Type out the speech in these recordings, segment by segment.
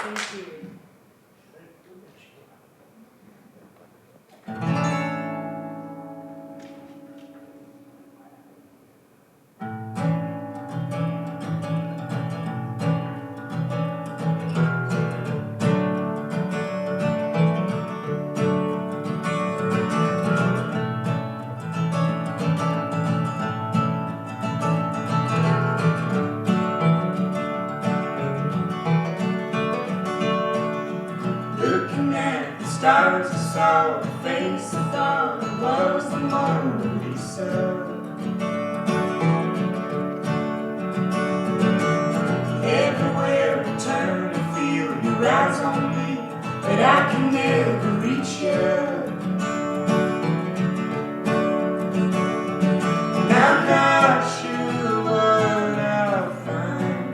Thank you. Looking at the stars, I saw a face I thought it was the Mona Lisa. Everywhere I turn, I feel your eyes on me, but I can never reach you. And I'm not sure what I'll find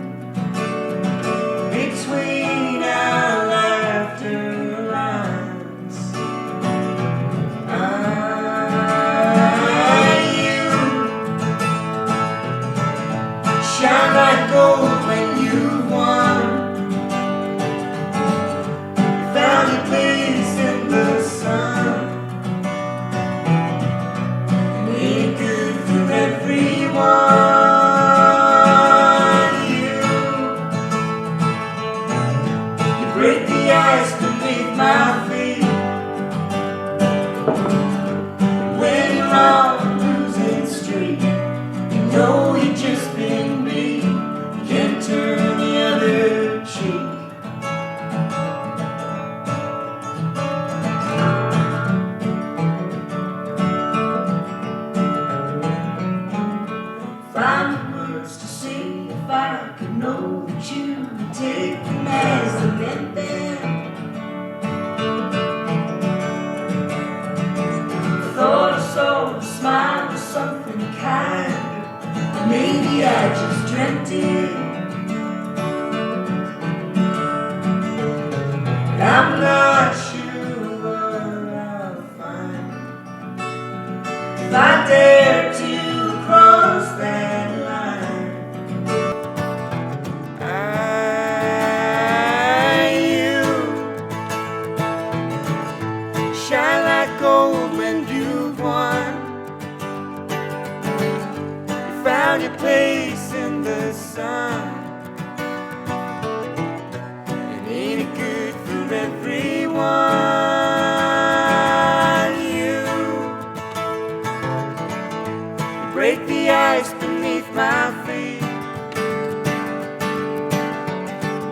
between our laughter lines. You shine like gold when you've won. You found your place in the sun. And ain't good for everyone. You break the ice beneath my feet. When you're on a losing streak, you know you just been beat. You can't turn the other cheek. Find the words to say if I could know that you would take them as I meant them. I thought I saw a smile or something kind, but maybe I just dreamt it. And I'm not sure what I'll find if I dare to cross that line. You shine like gold when you've won. You found your place in the sun. And ain't it good for everyone? You break the ice beneath my feet.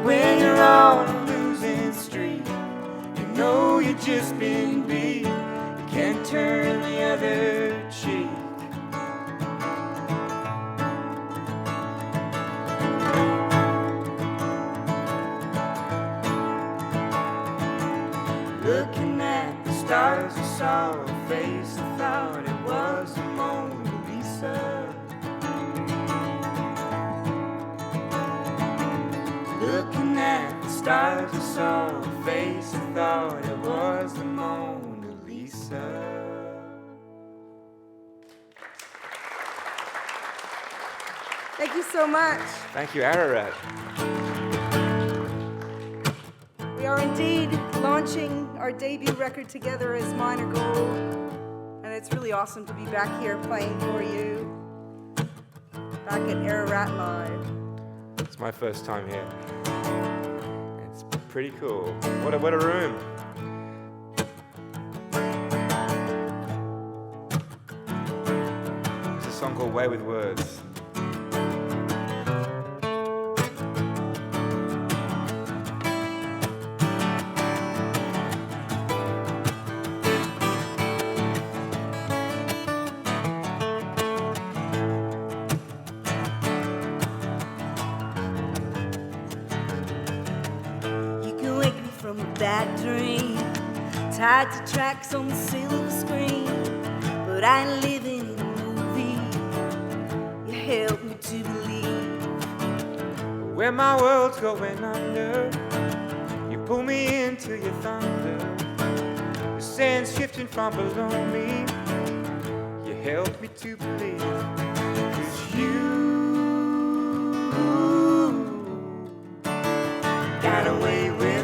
When you're on a losing streak, you know you just been beat. You can't turn the other cheek. Looking at the stars, I saw a face, I thought it was the Mona Lisa. Looking at the stars, I saw a face, I thought it was the Mona Lisa. Thank you so much. Thank you, Ararat. We are indeed launching our debut record together as Minor Gold, and it's really awesome to be back here playing for you, back at Ararat Live. It's my first time here. It's pretty cool. What a room. It's a song called Way with Words. From a bad dream, tied to tracks on the silver screen, but I ain't living in a movie. You help me to believe. When my world's going under, you pull me into your thunder. The sand's shifting from below me. You help me to believe. 'Cause you got away with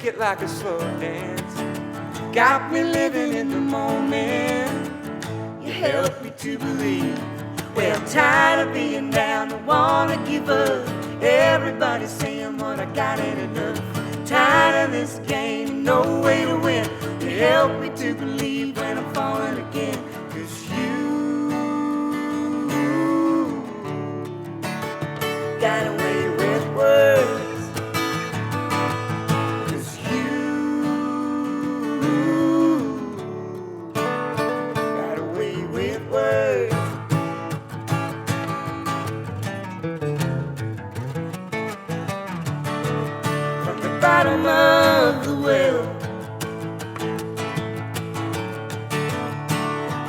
take it like a slow dance. Got me living in the moment. You help me to believe. Well, I'm tired of being down, don't wanna give up. Everybody's saying what I got ain't enough. Tired of this game, no way to win. You help me to believe when I'm falling again. 'Cause you got away with words. 'Cause you got away with words. From the bottom of the well,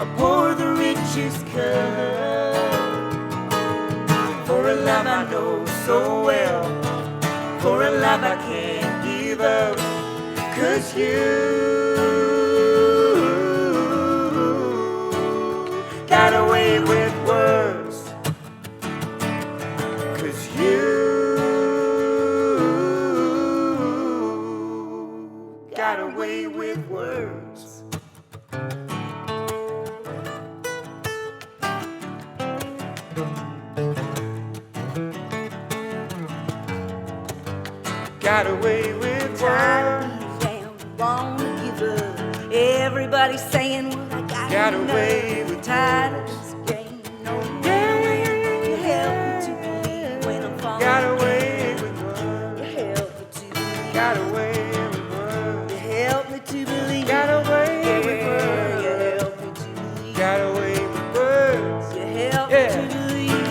I pour the richest cup for a love I know so well, for a love I can't give up. 'Cause you got away with words. 'Cause you got away with words. Got away with Tired words. of being down, wanna give up. Everybody's saying what I got away with tired of this game, no way. You help me to believe when I'm falling. Got away with words. You help me to believe. Got away with words. You help me to believe. Got away with You words. help me to believe. Got away with words. You help Yeah. me to believe.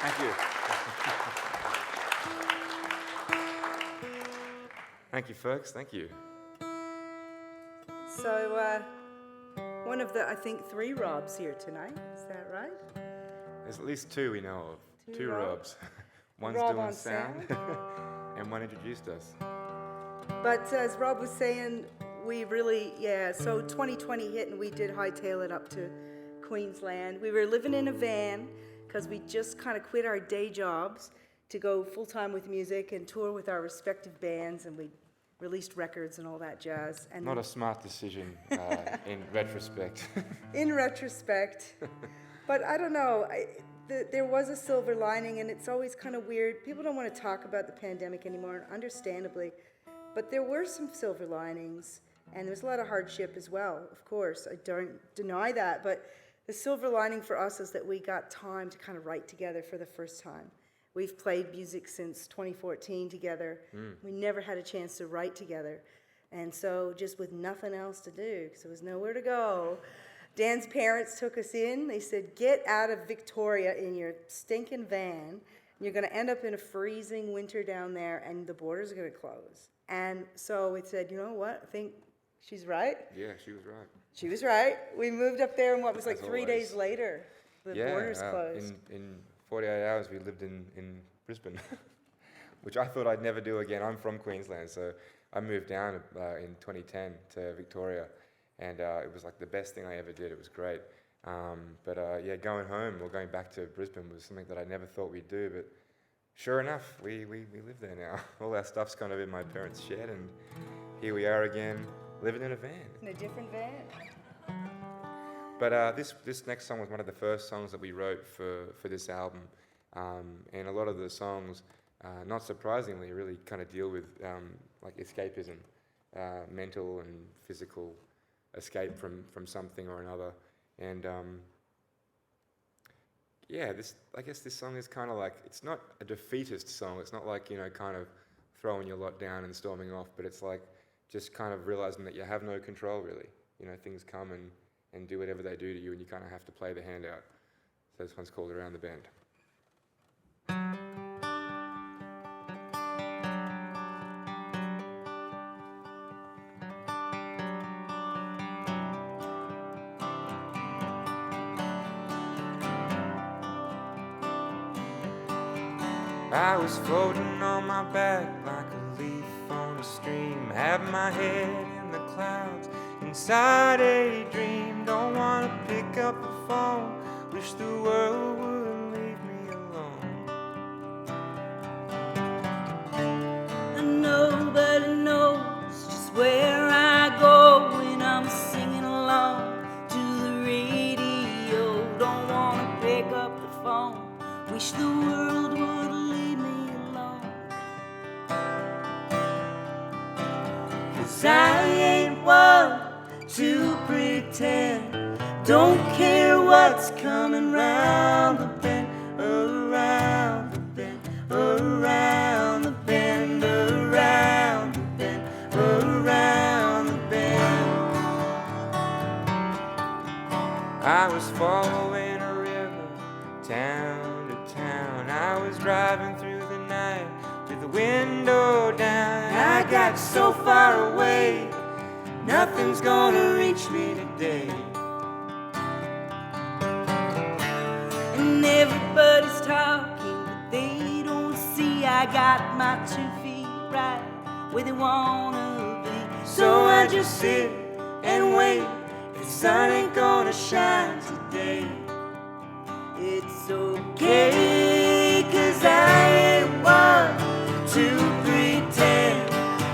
Thank you. Thank you, folks. Thank you. So, one of the, I think, 3 Robs here tonight. Is that right? There's at least 2 we know of. 2 Robs. Robs. One's Rob doing on sound, and one introduced us. But as Rob was saying, we really, so 2020 hit and we did hightail it up to Queensland. We were living in a van because we just kind of quit our day jobs to go full-time with music and tour with our respective bands, and we released records and all that jazz. And Not a smart decision in retrospect. in retrospect. But I don't know, there was a silver lining, and it's always kind of weird. People don't want to talk about the pandemic anymore, understandably. But there were some silver linings, and there was a lot of hardship as well, of course. I don't deny that, but the silver lining for us is that we got time to kind of write together for the first time. We've played music since 2014 together. We never had a chance to write together. And so just with nothing else to do, because there was nowhere to go, Dan's parents took us in. They said, get out of Victoria in your stinking van. You're going to end up in a freezing winter down there, and the borders are going to close. And so we said, you know what? I think she's right. Yeah, she was right. She was right. We moved up there, and what was like As 3 always. days later, the borders closed. In 48 hours, we lived in Brisbane, which I thought I'd never do again. I'm from Queensland, so I moved down in 2010 to Victoria, and it was like the best thing I ever did. It was great. But going home or going back to Brisbane was something that I never thought we'd do, but sure enough, we live there now. All our stuff's kind of in my parents' shed, and here we are again, living in a van. In a different van. But this next song was one of the first songs that we wrote for this album, and a lot of the songs, not surprisingly, really kind of deal with like escapism, mental and physical escape from something or another, and yeah, I guess this song is kind of like, it's not a defeatist song. It's not like, kind of throwing your lot down and storming off, but it's like just kind of realizing that you have no control really. Things come and do whatever they do to you, and you kind of have to play the hand out. So this one's called Around the Bend. I was floating on my back like a leaf on a stream, had my head in the clouds, inside a dream. Don't wanna pick up the phone, wish the world would leave me alone. Nobody knows just where I go when I'm singing along to the radio. Don't wanna pick up the phone, wish the world would leave me alone. 'Cause I ain't one to pretend, don't care what's coming round the bend, around the bend, around the bend, around the bend, around the bend. I was following a river, town to town. I was driving through the night with the window down. I got so far away, nothing's gonna reach me today. And everybody's talking, but they don't see I got my 2 feet right where they wanna be. So I just sit and wait, the sun ain't gonna shine today. It's okay, 'cause I ain't one to pretend,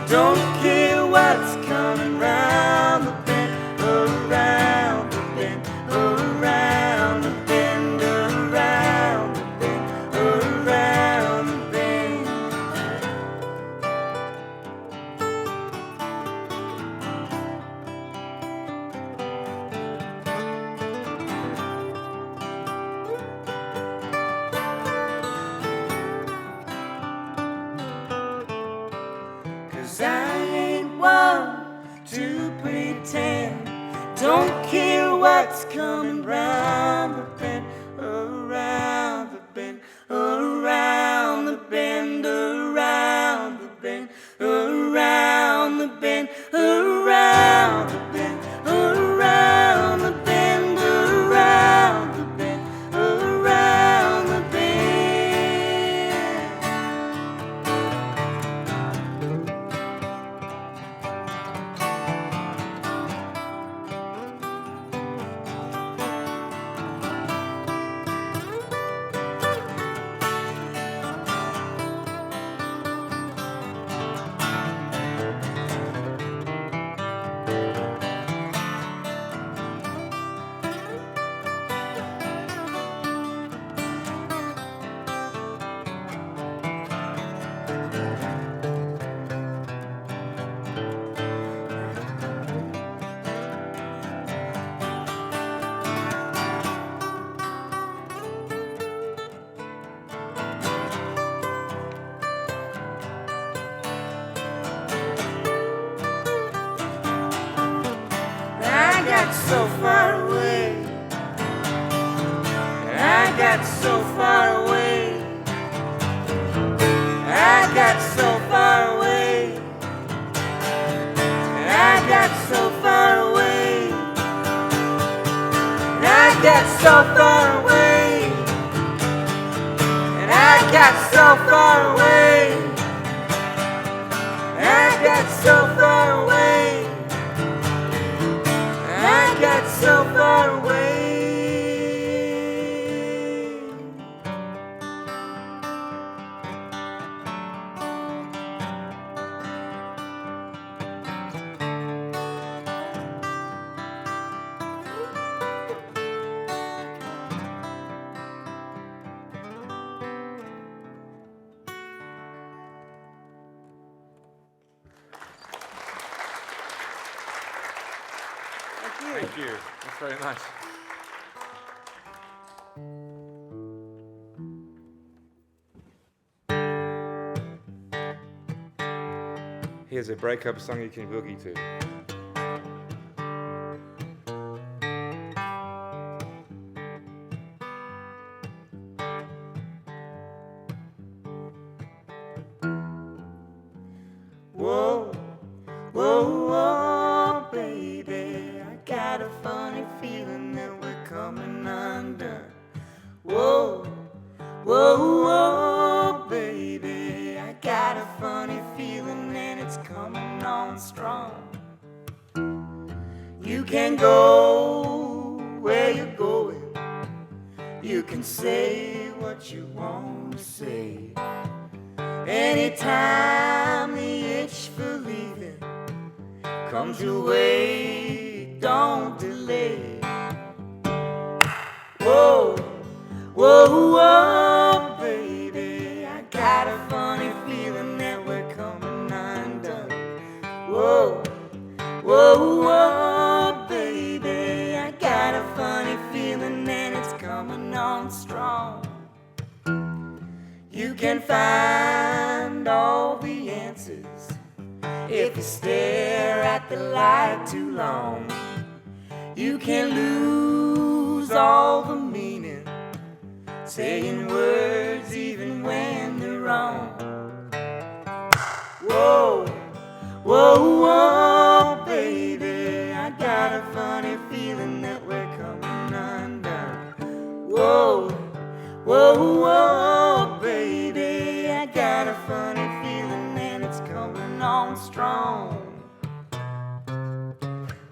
don't care what's coming round the bend, around the bend, around the bend, around the bend, around the bend. Cause I ain't one to pretend, don't care what's coming round the bend, around the bend, around the bend, around the bend, around the bend, around the bend, around the bend, around the bend, around the bend. I got so far away, I got so far away, I got so far away, I got so far away, I got so far away, and I got so far away, I got so far away, I got so far away. Thank you. Thanks very much. Here's a breakup song you can boogie to. Whoa, whoa, whoa, baby, I got a funny feeling that we're coming undone. Whoa, whoa, whoa, baby, I got a funny feeling and it's coming on strong. You can go where you're going, you can say what you want to say. Anytime the itch for leaving comes your way, don't delay. Whoa, whoa, whoa, baby, I got a funny feeling that we're coming undone. Whoa, whoa, whoa, baby, I got a funny feeling and it's coming on strong. You can find all the answers if you stare at the light too long. You can lose all the meaning saying words even when they're wrong. Whoa, whoa, whoa, baby, I got a funny feeling that we're coming undone. Whoa, whoa, whoa, baby, I got a funny feeling and it's coming on strong.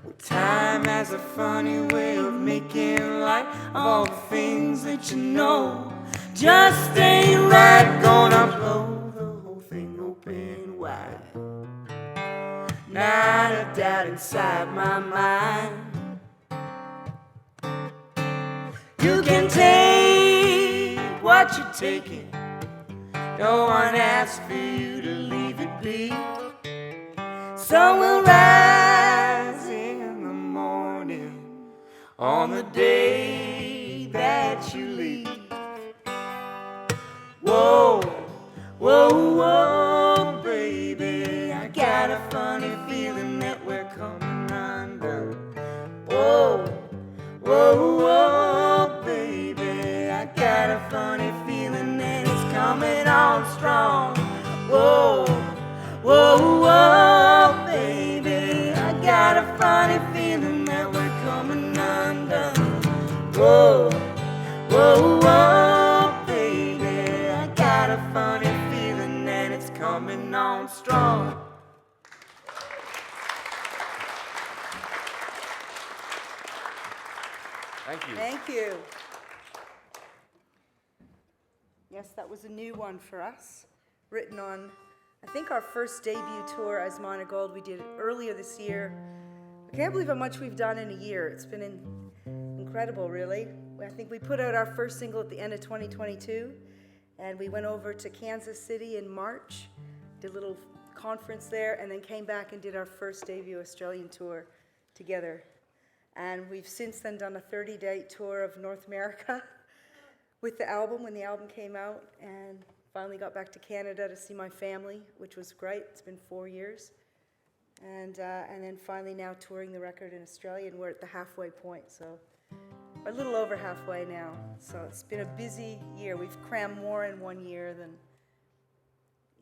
Well, time has a funny way of making light of all the things that you know just ain't right. Gonna blow the whole thing open wide. Not a doubt inside my mind. You can take what you're taking. No one asked for you to leave it be. Sun will rise in the morning on the day that you leave. Whoa, whoa, whoa, baby, I got a funny feeling that we're coming undone. Whoa, whoa, whoa, baby, I got a funny feeling that it's coming on strong. Whoa, whoa, whoa, baby, I got a funny feeling that we're coming undone. Whoa, whoa, whoa, baby, I got a funny feeling that it's coming on strong. Thank you. Thank you. Yes, that was a new one for us, written on, I think, our first debut tour as Minor Gold. We did it earlier this year. I can't believe how much we've done in a year. It's been incredible, really. I think we put out our first single at the end of 2022, and we went over to Kansas City in March, did a little conference there, and then came back and did our first debut Australian tour together. And we've since then done a 30-day tour of North America with the album, when the album came out, and finally got back to Canada to see my family, which was great. It's been 4 years. And then finally now touring the record in Australia, and we're at the halfway point, so we're a little over halfway now. So it's been a busy year. We've crammed more in 1 year than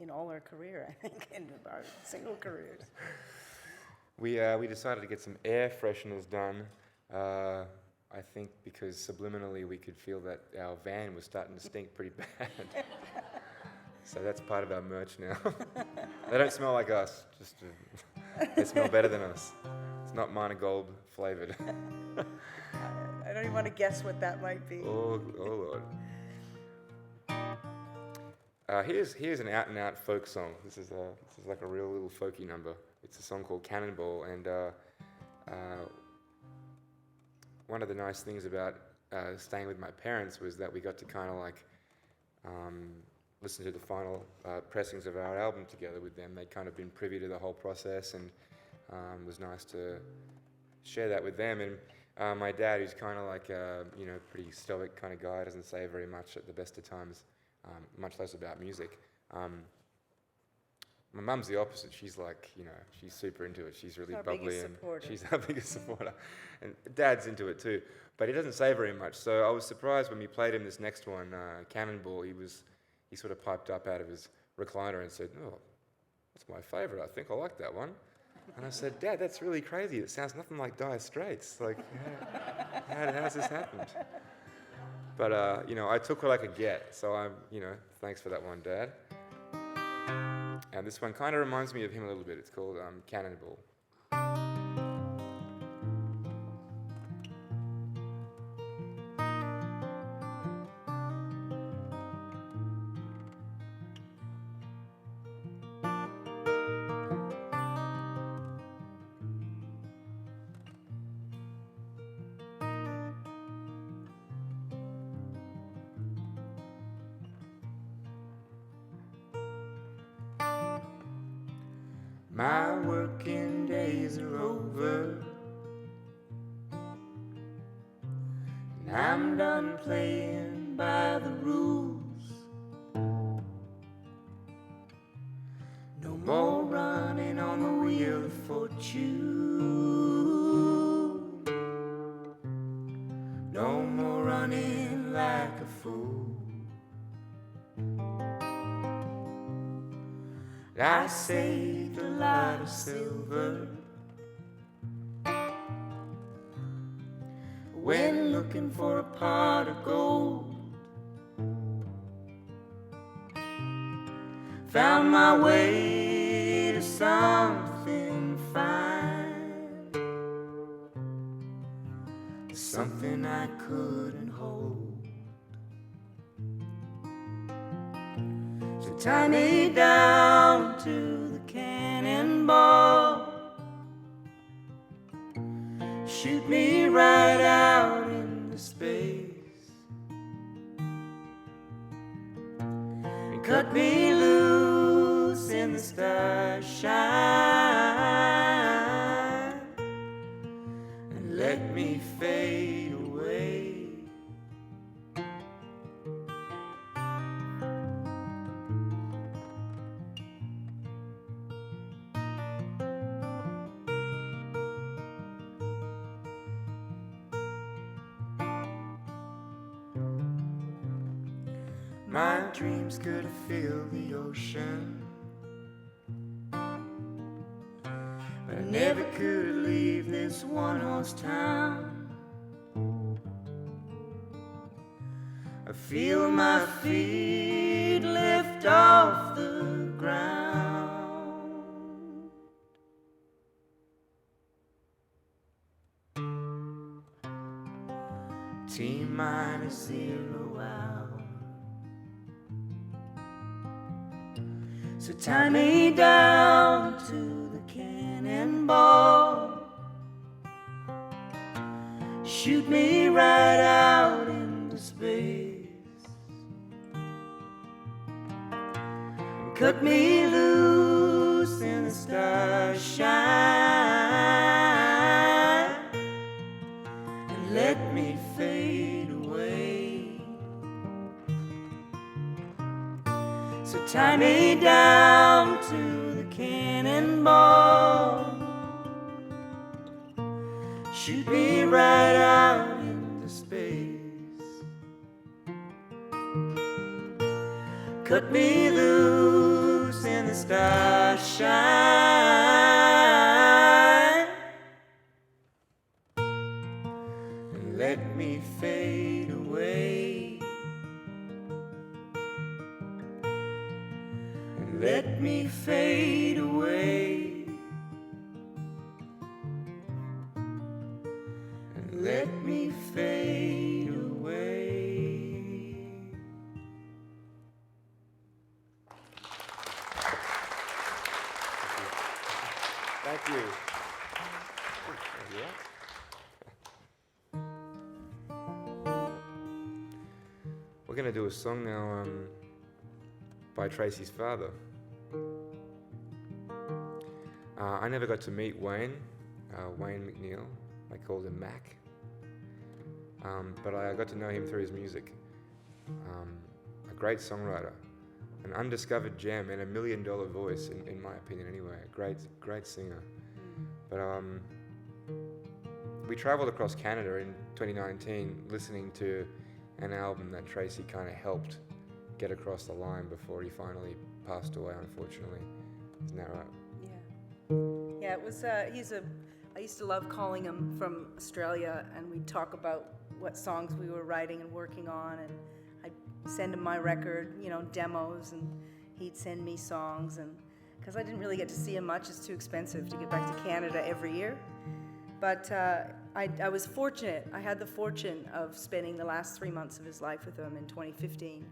in all our career, I think, in our single careers. We decided to get some air fresheners done. I think because subliminally we could feel that our van was starting to stink pretty bad. So that's part of our merch now. They don't smell like us, just they smell better than us. It's not Minor Gold flavored. I don't even want to guess what that might be. Oh Lord. Here's an out-and-out folk song. This is like a real little folky number. It's a song called Cannonball, and one of the nice things about staying with my parents was that we got to kind of like listen to the final pressings of our album together with them. They'd kind of been privy to the whole process, and it was nice to share that with them. And my dad, who's kind of like a pretty stoic kind of guy, doesn't say very much at the best of times, much less about music. My mum's the opposite. She's like, she's super into it. She's really bubbly and she's our biggest supporter. And Dad's into it too, but he doesn't say very much. So I was surprised when we played him this next one, Cannonball. He sort of piped up out of his recliner and said, "Oh, that's my favourite. I think I like that one." And I said, "Dad, that's really crazy. It sounds nothing like Dire Straits. Like, how's this happened?" But I took what I could get. So thanks for that one, Dad. And this one kind of reminds me of him a little bit. It's called Cannonball. My working days are over, and I'm done playing by the rules. No more running on the wheel of fortune. No more running like a fool. I saved a lot of silver when looking for a pot of gold. Found my way to something fine, something I couldn't hold. So tie me down to the cannonball, shoot me right out into space, and cut me loose in the starshine, and let me fade away. My dreams could have filled the ocean, but I never could leave this one-horse town. I feel my feet lift off the ground. T-0 hour. So tie me down to the cannonball, shoot me right out into space, and cut me loose in the starshine, and let me fade away. So tie me down to the cannonball, shoot me right out into space, cut me loose in the starshine, and let me fade away. Let me fade away, and let me fade away. Thank you. We're going to do a song now by Tracy's father. I never got to meet Wayne McNeil. I called him Mac. But I got to know him through his music. A great songwriter, an undiscovered gem, and $1 million voice, in my opinion anyway. A great singer. But we traveled across Canada in 2019 listening to an album that Tracy kind of helped get across the line before he finally passed away, unfortunately. Isn't that right? Yeah, it was, I used to love calling him from Australia, and we'd talk about what songs we were writing and working on, and I'd send him my record, demos, and he'd send me songs, and because I didn't really get to see him much, it's too expensive to get back to Canada every year. But I was fortunate. I had the fortune of spending the last 3 months of his life with him in 2015,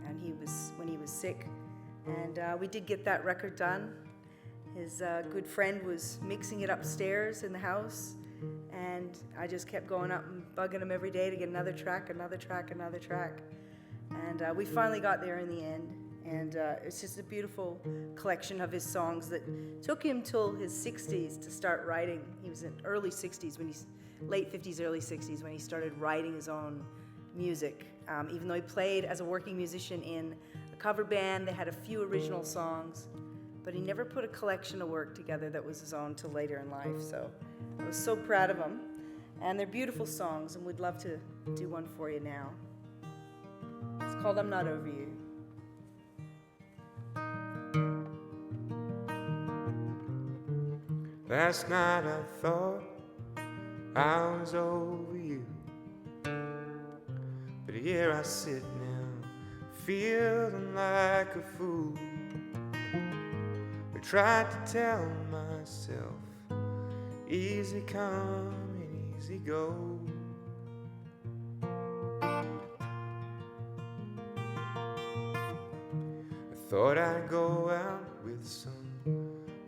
and when he was sick, and we did get that record done. His good friend was mixing it upstairs in the house, and I just kept going up and bugging him every day to get another track. And we finally got there in the end, and it's just a beautiful collection of his songs that took him till his 60s to start writing. He was in early 60s, late 50s, early 60s, when he started writing his own music. Even though he played as a working musician in a cover band, they had a few original songs, but he never put a collection of work together that was his own till later in life. So I was so proud of him. And they're beautiful songs, and we'd love to do one for you now. It's called I'm Not Over You. Last night I thought I was over you, but here I sit now, feeling like a fool. I tried to tell myself, easy come and easy go. I thought I'd go out with some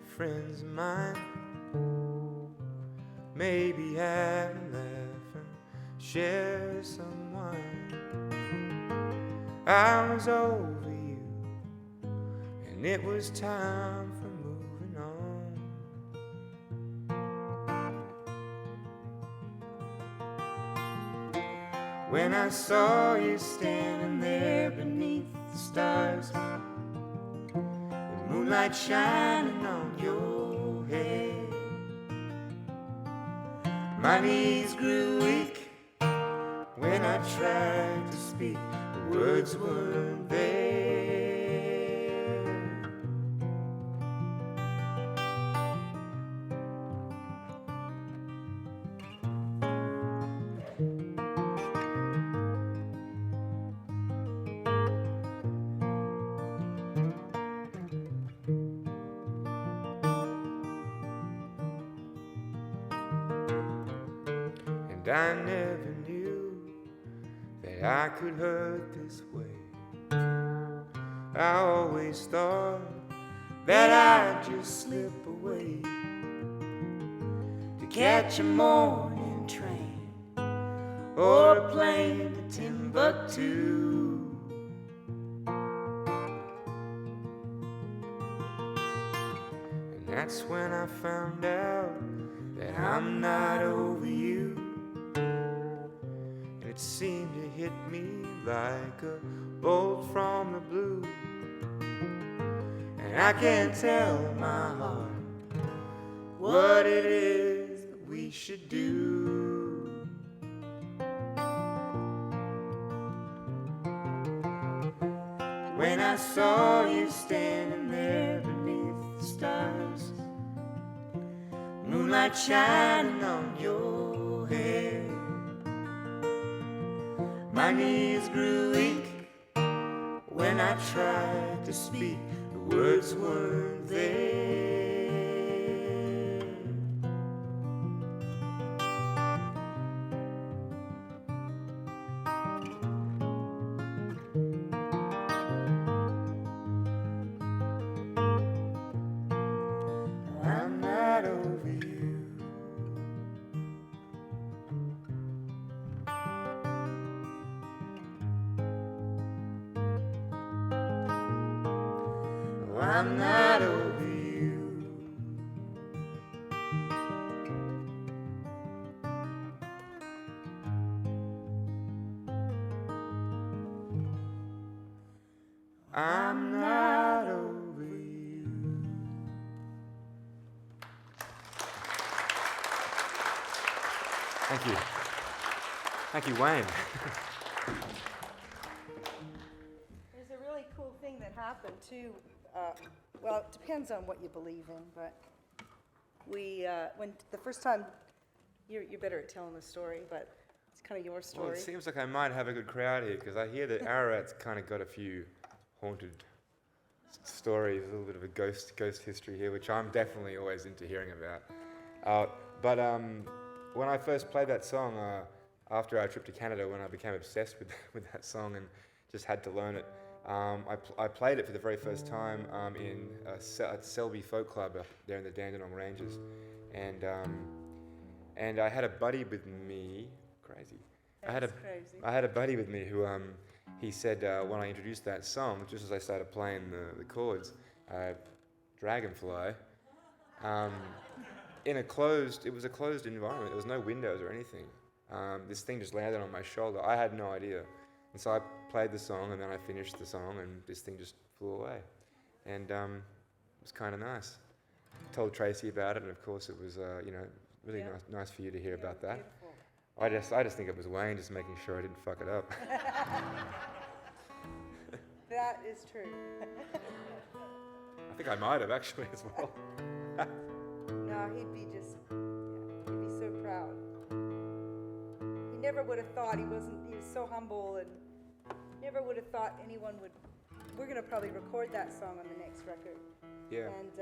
friends of mine, maybe have a laugh and share some wine. I was over you, and it was time for moving on. When I saw you standing there beneath the stars, the moonlight shining on your head, my knees grew weak when I tried to speak. The words weren't there. And I never knew that I could hurt this way. I always thought that I'd just slip away to catch a morning train or a plane to Timbuktu. And that's when I found out that I'm not over you. And it seemed to hit me like a bolt from the blue. And I can't tell my heart what it is that we should do. When I saw you standing there beneath the stars, moonlight shining on your hair, my knees grew weak when I tried to speak. The words weren't there. I'm not over you. I'm not over you. Thank you. Thank you, Wayne. There's a really cool thing that happened too. Well, it depends on what you believe in, but when the first time, you're better at telling the story, but it's kind of your story. Well, it seems like I might have a good crowd here because I hear that Ararat's kind of got a few haunted stories, a little bit of a ghost history here, which I'm definitely always into hearing about. But when I first played that song, after our trip to Canada, when I became obsessed with that song and just had to learn it, I played it for the very first time at Selby Folk Club up there in the Dandenong Ranges, and I had a buddy with me. Crazy. Crazy. I had a buddy with me who he said when I introduced that song, just as I started playing the chords, Dragonfly. It was a closed environment. There was no windows or anything. This thing just landed on my shoulder. I had no idea. And so I played the song, and then I finished the song, and this thing just flew away. And it was kind of nice. Told Tracy about it, and of course it was, really nice for you to hear about that. Beautiful. I just think it was Wayne just making sure I didn't fuck it up. That is true. I think I might have actually as well. No, he'd be so proud. He never would have thought he was so humble and never would have thought anyone would. We're going to probably record that song on the next record. Yeah. And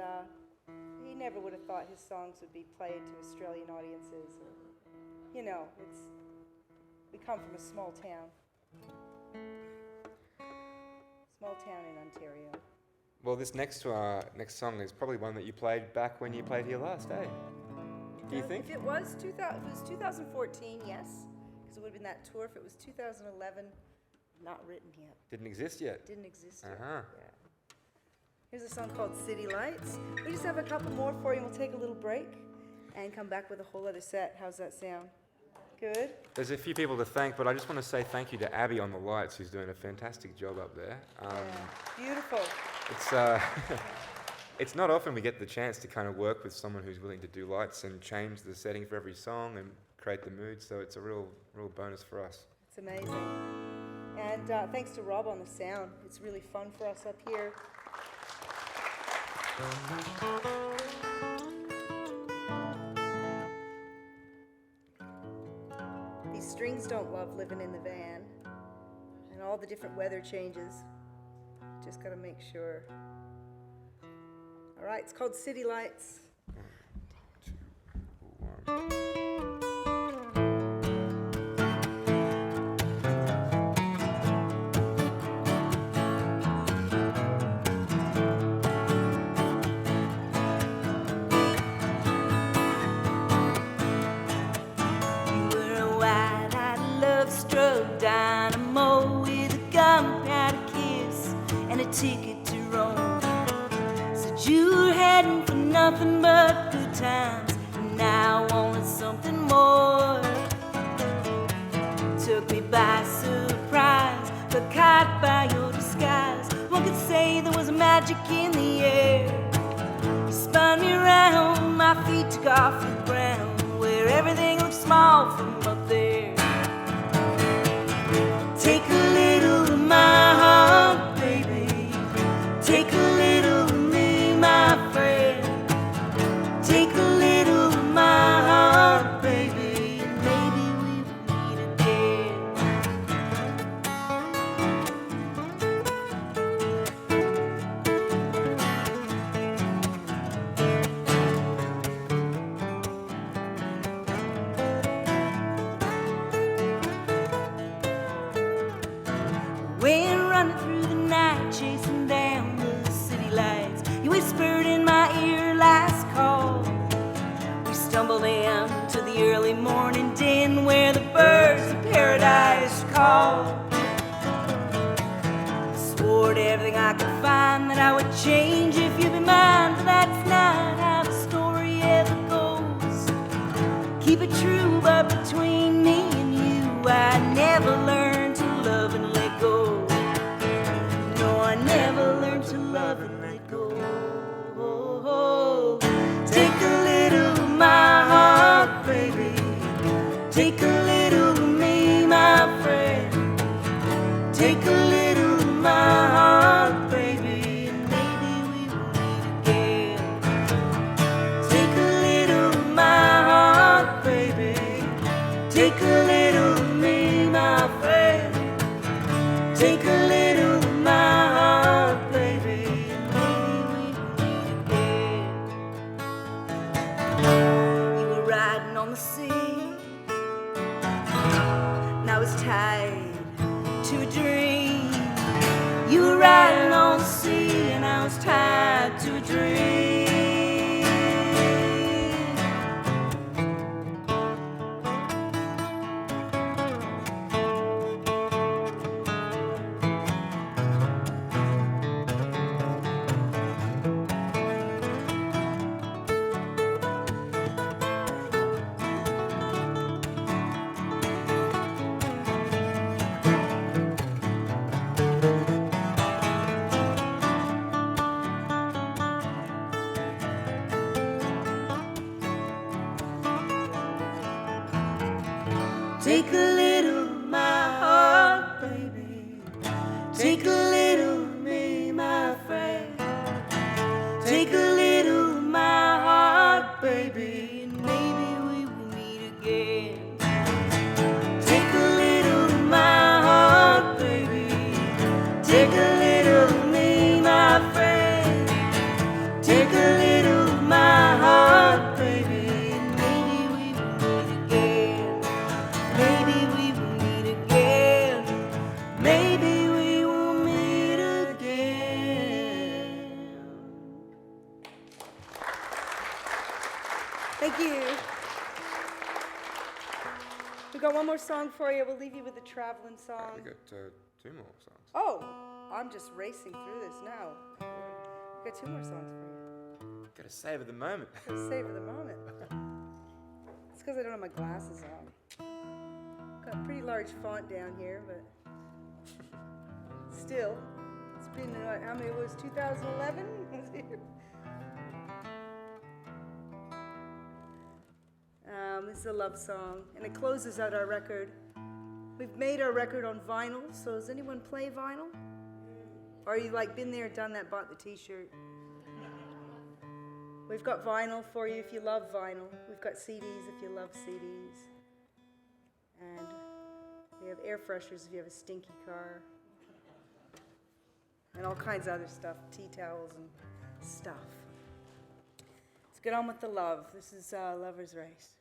he never would have thought his songs would be played to Australian audiences. Or, we come from a small town. Small town in Ontario. Well, this next song is probably one that you played back when you played here last, eh? Do you think? If it was 2014, yes, because it would have been that tour. If it was 2011, not written yet. Didn't exist yet? Didn't exist yet. Uh-huh. Yeah. Here's a song called City Lights. We just have a couple more for you, and we'll take a little break and come back with a whole other set. How's that sound? Good? There's a few people to thank, but I just want to say thank you to Abby on the lights, who's doing a fantastic job up there. Beautiful. It's not often we get the chance to kind of work with someone who's willing to do lights and change the setting for every song and create the mood, so it's a real bonus for us. It's amazing. And thanks to Rob on the sound. It's really fun for us up here. These strings don't love living in the van, and all the different weather changes. Just gotta make sure. All right, it's called City Lights. 1, 2, 1. Dynamo with a gunpowder kiss and a ticket to Rome. Said you were heading for nothing but good times, and now I wanted something more. Took me by surprise, got caught by your disguise. One could say there was magic in the air. You spun me around, my feet took off the ground, where everything looked small from up there. Take a little of my heart, baby. Take a little of me, my friend. Take a little of my heart, baby, and maybe we will meet again. Went running through the night, chasing down the city lights. You whispered in my ear, last call. We stumbled into the early morning din where the birds of paradise call. Swore to everything I could find that I would change if you'd be mine, but that's not how the story ever goes. Keep it true, but between me and you, I never learned to love and let go. No, I never learned to love and let go. Take a little of my heart, baby. Take the sea. And I was tied to a dream. You were riding on the sea, and I was tied to a dream. Take a little of my heart, baby. Take a little of me, my friend. Take a little of my heart, baby, and maybe we will meet again. Take a little of my heart, baby. Take a little of me, my friend. Take a little of my heart, baby, and maybe we will meet again. Maybe we will meet again. Maybe we will meet again. Thank you. We got one more song for you. We'll leave you with a traveling song. We got 2 more songs. Oh, I'm just racing through this now. We got 2 more songs for you. Gotta savor the moment. Gotta savor the moment. It's because I don't have my glasses on. Got a pretty large font down here, but still, it's been, how many, it was 2011? This is a love song, and it closes out our record. We've made our record on vinyl, so does anyone play vinyl? Or you like been there, done that, bought the t-shirt? We've got vinyl for you if you love vinyl. We've got CDs if you love CDs. And we have air fresheners if you have a stinky car. And all kinds of other stuff, tea towels and stuff. Let's get on with the love. This is Lover's Race.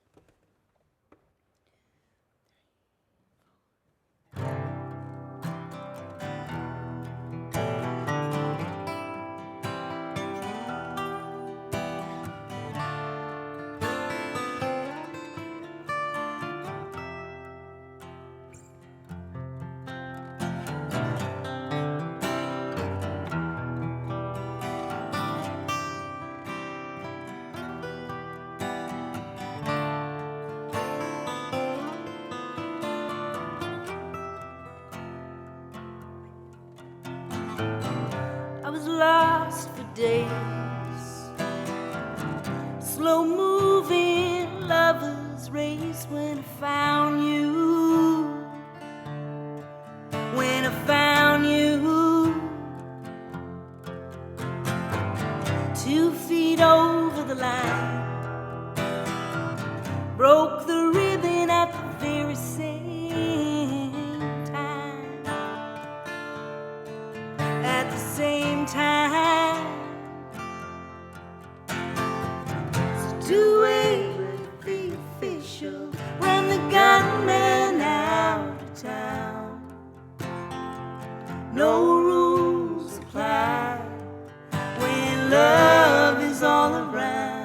I was lost for days, slow moving lover's race when I found you. When I found you, 2 feet over the line, broke the ribbon at the very same time. At the same time, so do-way with the official, run the gunman out of town. No rules apply when love is all around.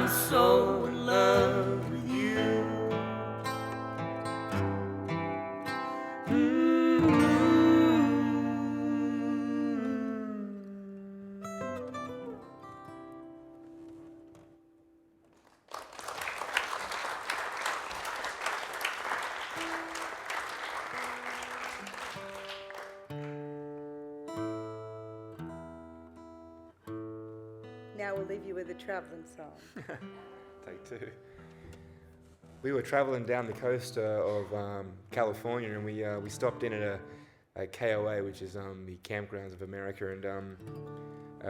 I'm so in love with you. Now we'll leave you with a traveling song. Take two. We were traveling down the coast of California, and we stopped in at a KOA, which is the Campgrounds of America, and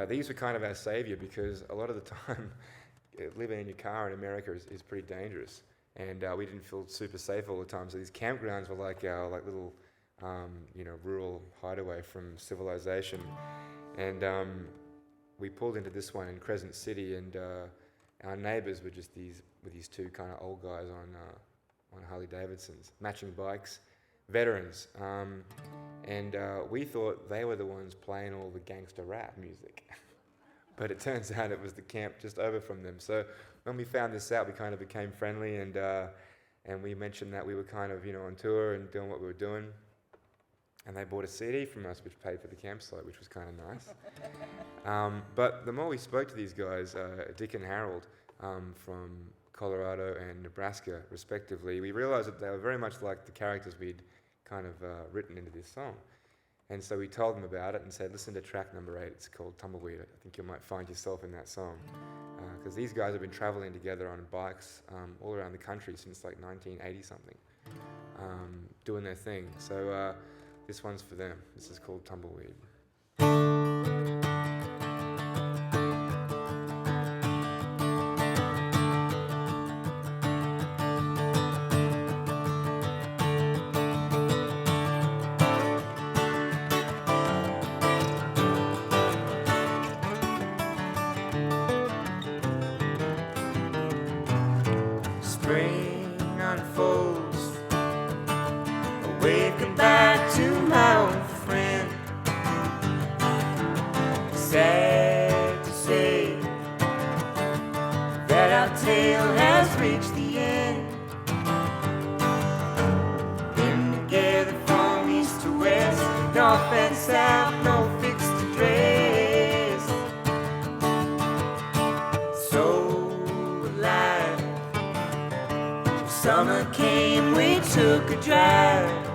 these were kind of our savior, because a lot of the time living in your car in America is pretty dangerous, and we didn't feel super safe all the time. So these campgrounds were like our little rural hideaway from civilization, and we pulled into this one in Crescent City, and our neighbours were just these two kind of old guys on Harley Davidsons, matching bikes, veterans, and we thought they were the ones playing all the gangster rap music, but it turns out it was the camp just over from them. So when we found this out, we kind of became friendly, and we mentioned that we were kind of on tour and doing what we were doing. And they bought a CD from us, which paid for the campsite, which was kind of nice. But the more we spoke to these guys, Dick and Harold, from Colorado and Nebraska, respectively, we realized that they were very much like the characters we'd kind of written into this song. And so we told them about it and said, listen to track number 8, it's called Tumbleweed. I think you might find yourself in that song. Because these guys have been traveling together on bikes all around the country since like 1980-something, doing their thing. So this one's for them. This is called Tumbleweed. Spring unfolds, a wave goodbye to my old friend. Sad to say that our tale has reached the end. Been together from east to west, north and south, no fixed address. So alive, summer came, we took a drive.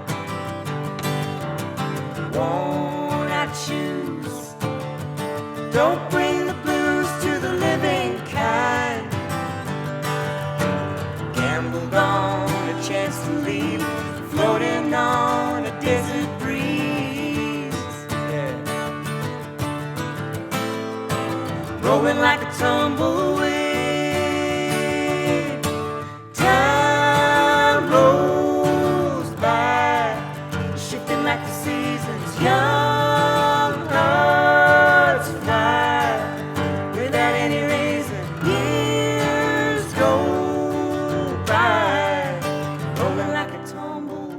Worn out shoes don't bring the blues to the living kind. Gambled on a chance to leave, floating on a desert breeze. Yeah. Rolling like a tumbleweed. Time rolls by, shifting like the seasons. Young hearts fly without any reason. Years go by, rolling like a tumbleweed.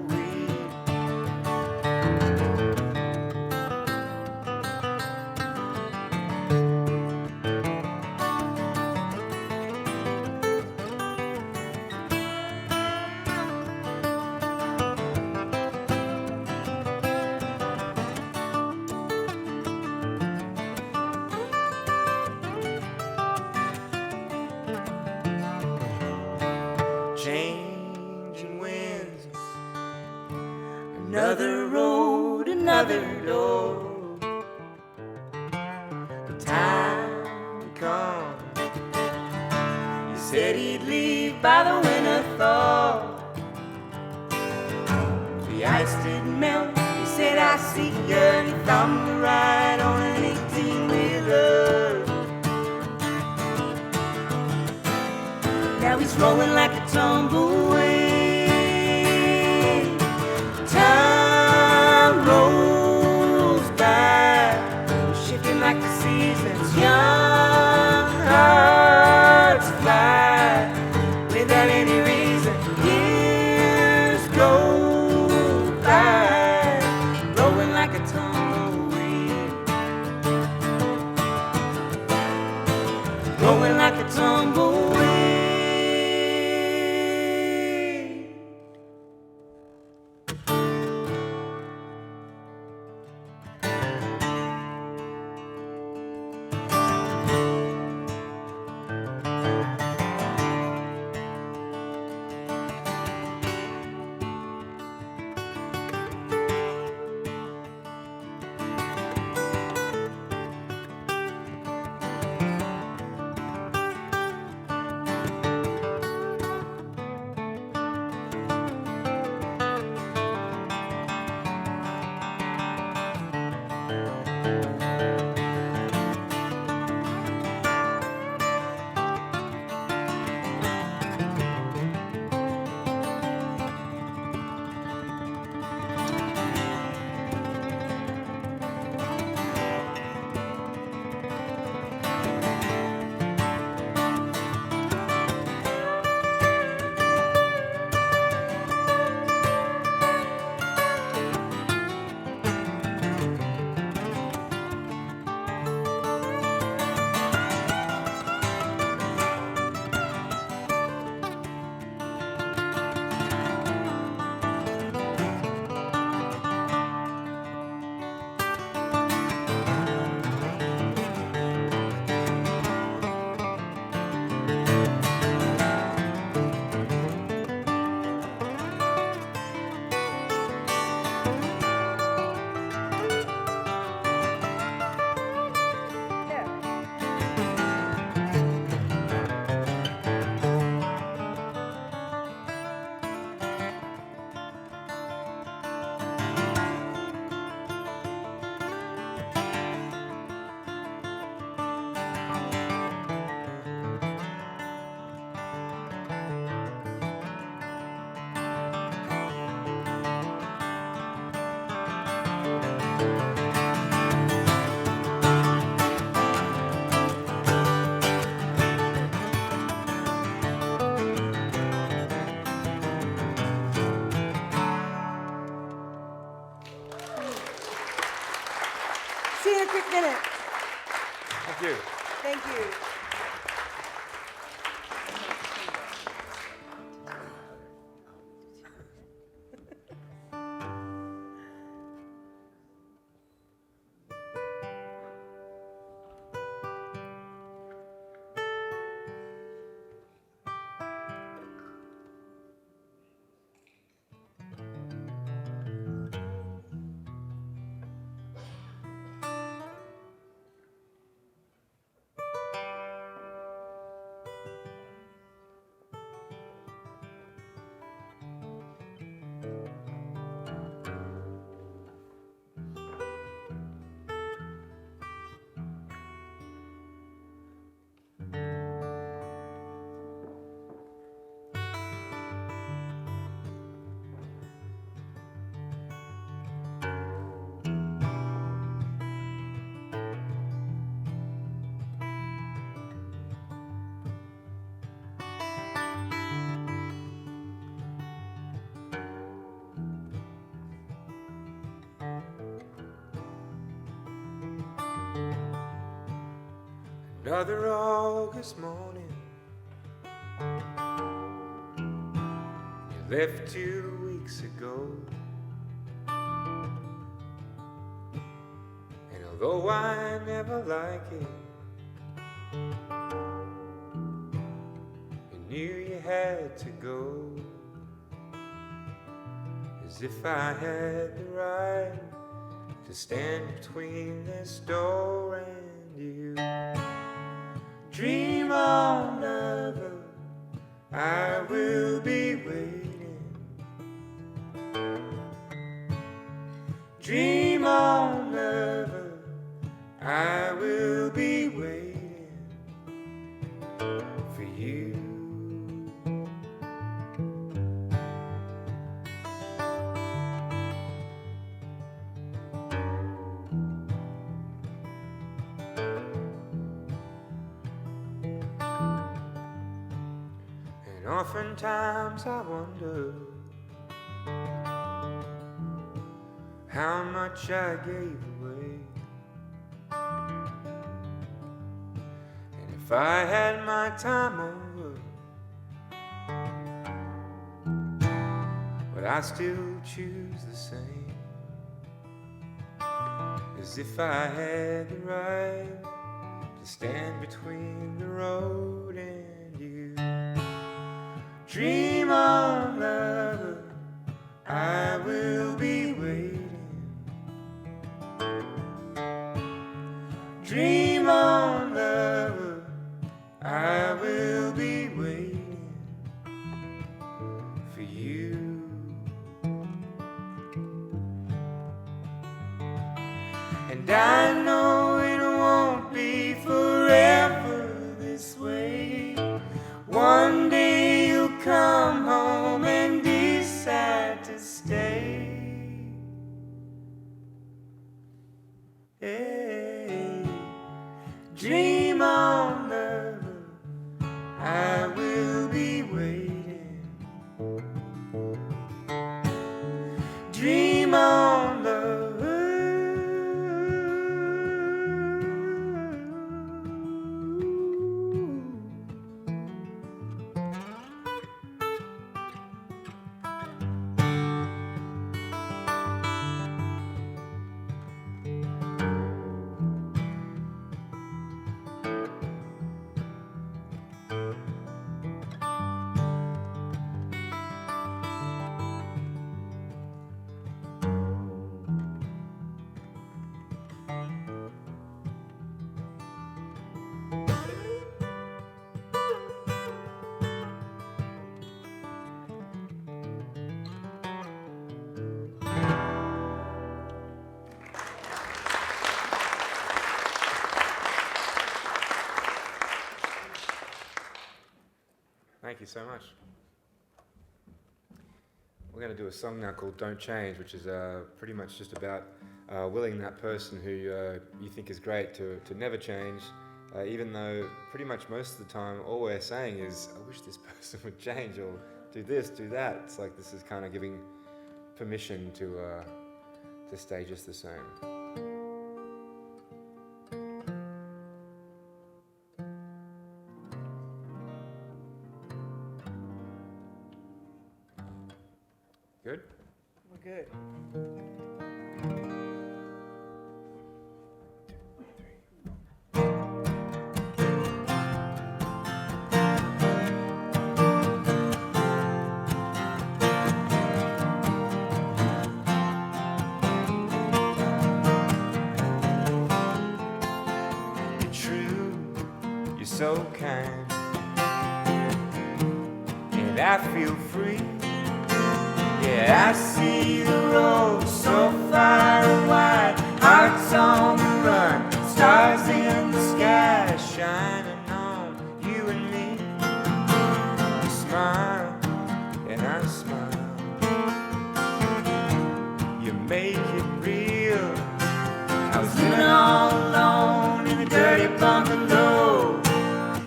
Changing winds, another road, another door. The time comes. You said he'd leave by the winter thaw. The ice didn't melt. He said, I see you. And he thumbed the ride on an 18-wheeler. Now he's rolling like a tumbleweed. Time rolls by, shifting like the seasons. Young hearts fly without any reason. Years go by, rolling like a tumbleweed. Rolling like a tumbleweed. in it. Thank you. Thank you. Another August morning, you left 2 weeks ago. And although I never like it, you knew you had to go. As if I had the right to stand between this door and you. Dream on, lover, I will be waiting. Dream on, lover, I will be waiting for you. And oftentimes I wonder how much I gave away. And if I had my time over, would I still choose the same? As if I had the right to stand between the road and you. Dream on, lover, I will be waiting. Dream on, lover, I will be waiting for you. And I know it won't be forever this way. One day you'll come home and decide to stay. Hey, dream on, lover, I will be waiting. Dream on, lover. Thank you so much. We're going to do a song now called Don't Change, which is pretty much just about willing that person who you think is great to never change, even though pretty much most of the time all we're saying is, I wish this person would change or do this, do that. It's like this is kind of giving permission to stay just the same. Good? We're good. You're true, you're so kind, and I feel free. Yeah, I see the road so far and wide, hearts on the run, stars in the sky shining on you and me. You smile and I smile, you make it real. I was living all alone in a dirty bungalow,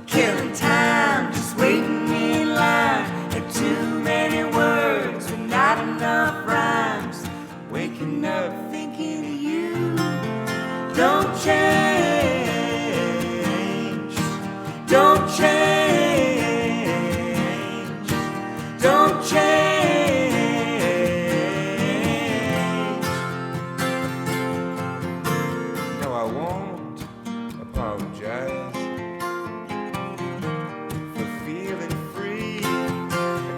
killing time, just waiting in line. Had too many words, but not enough rhymes. Waking up thinking of you. Don't change, don't change, don't change. No, I won't apologize for feeling free. I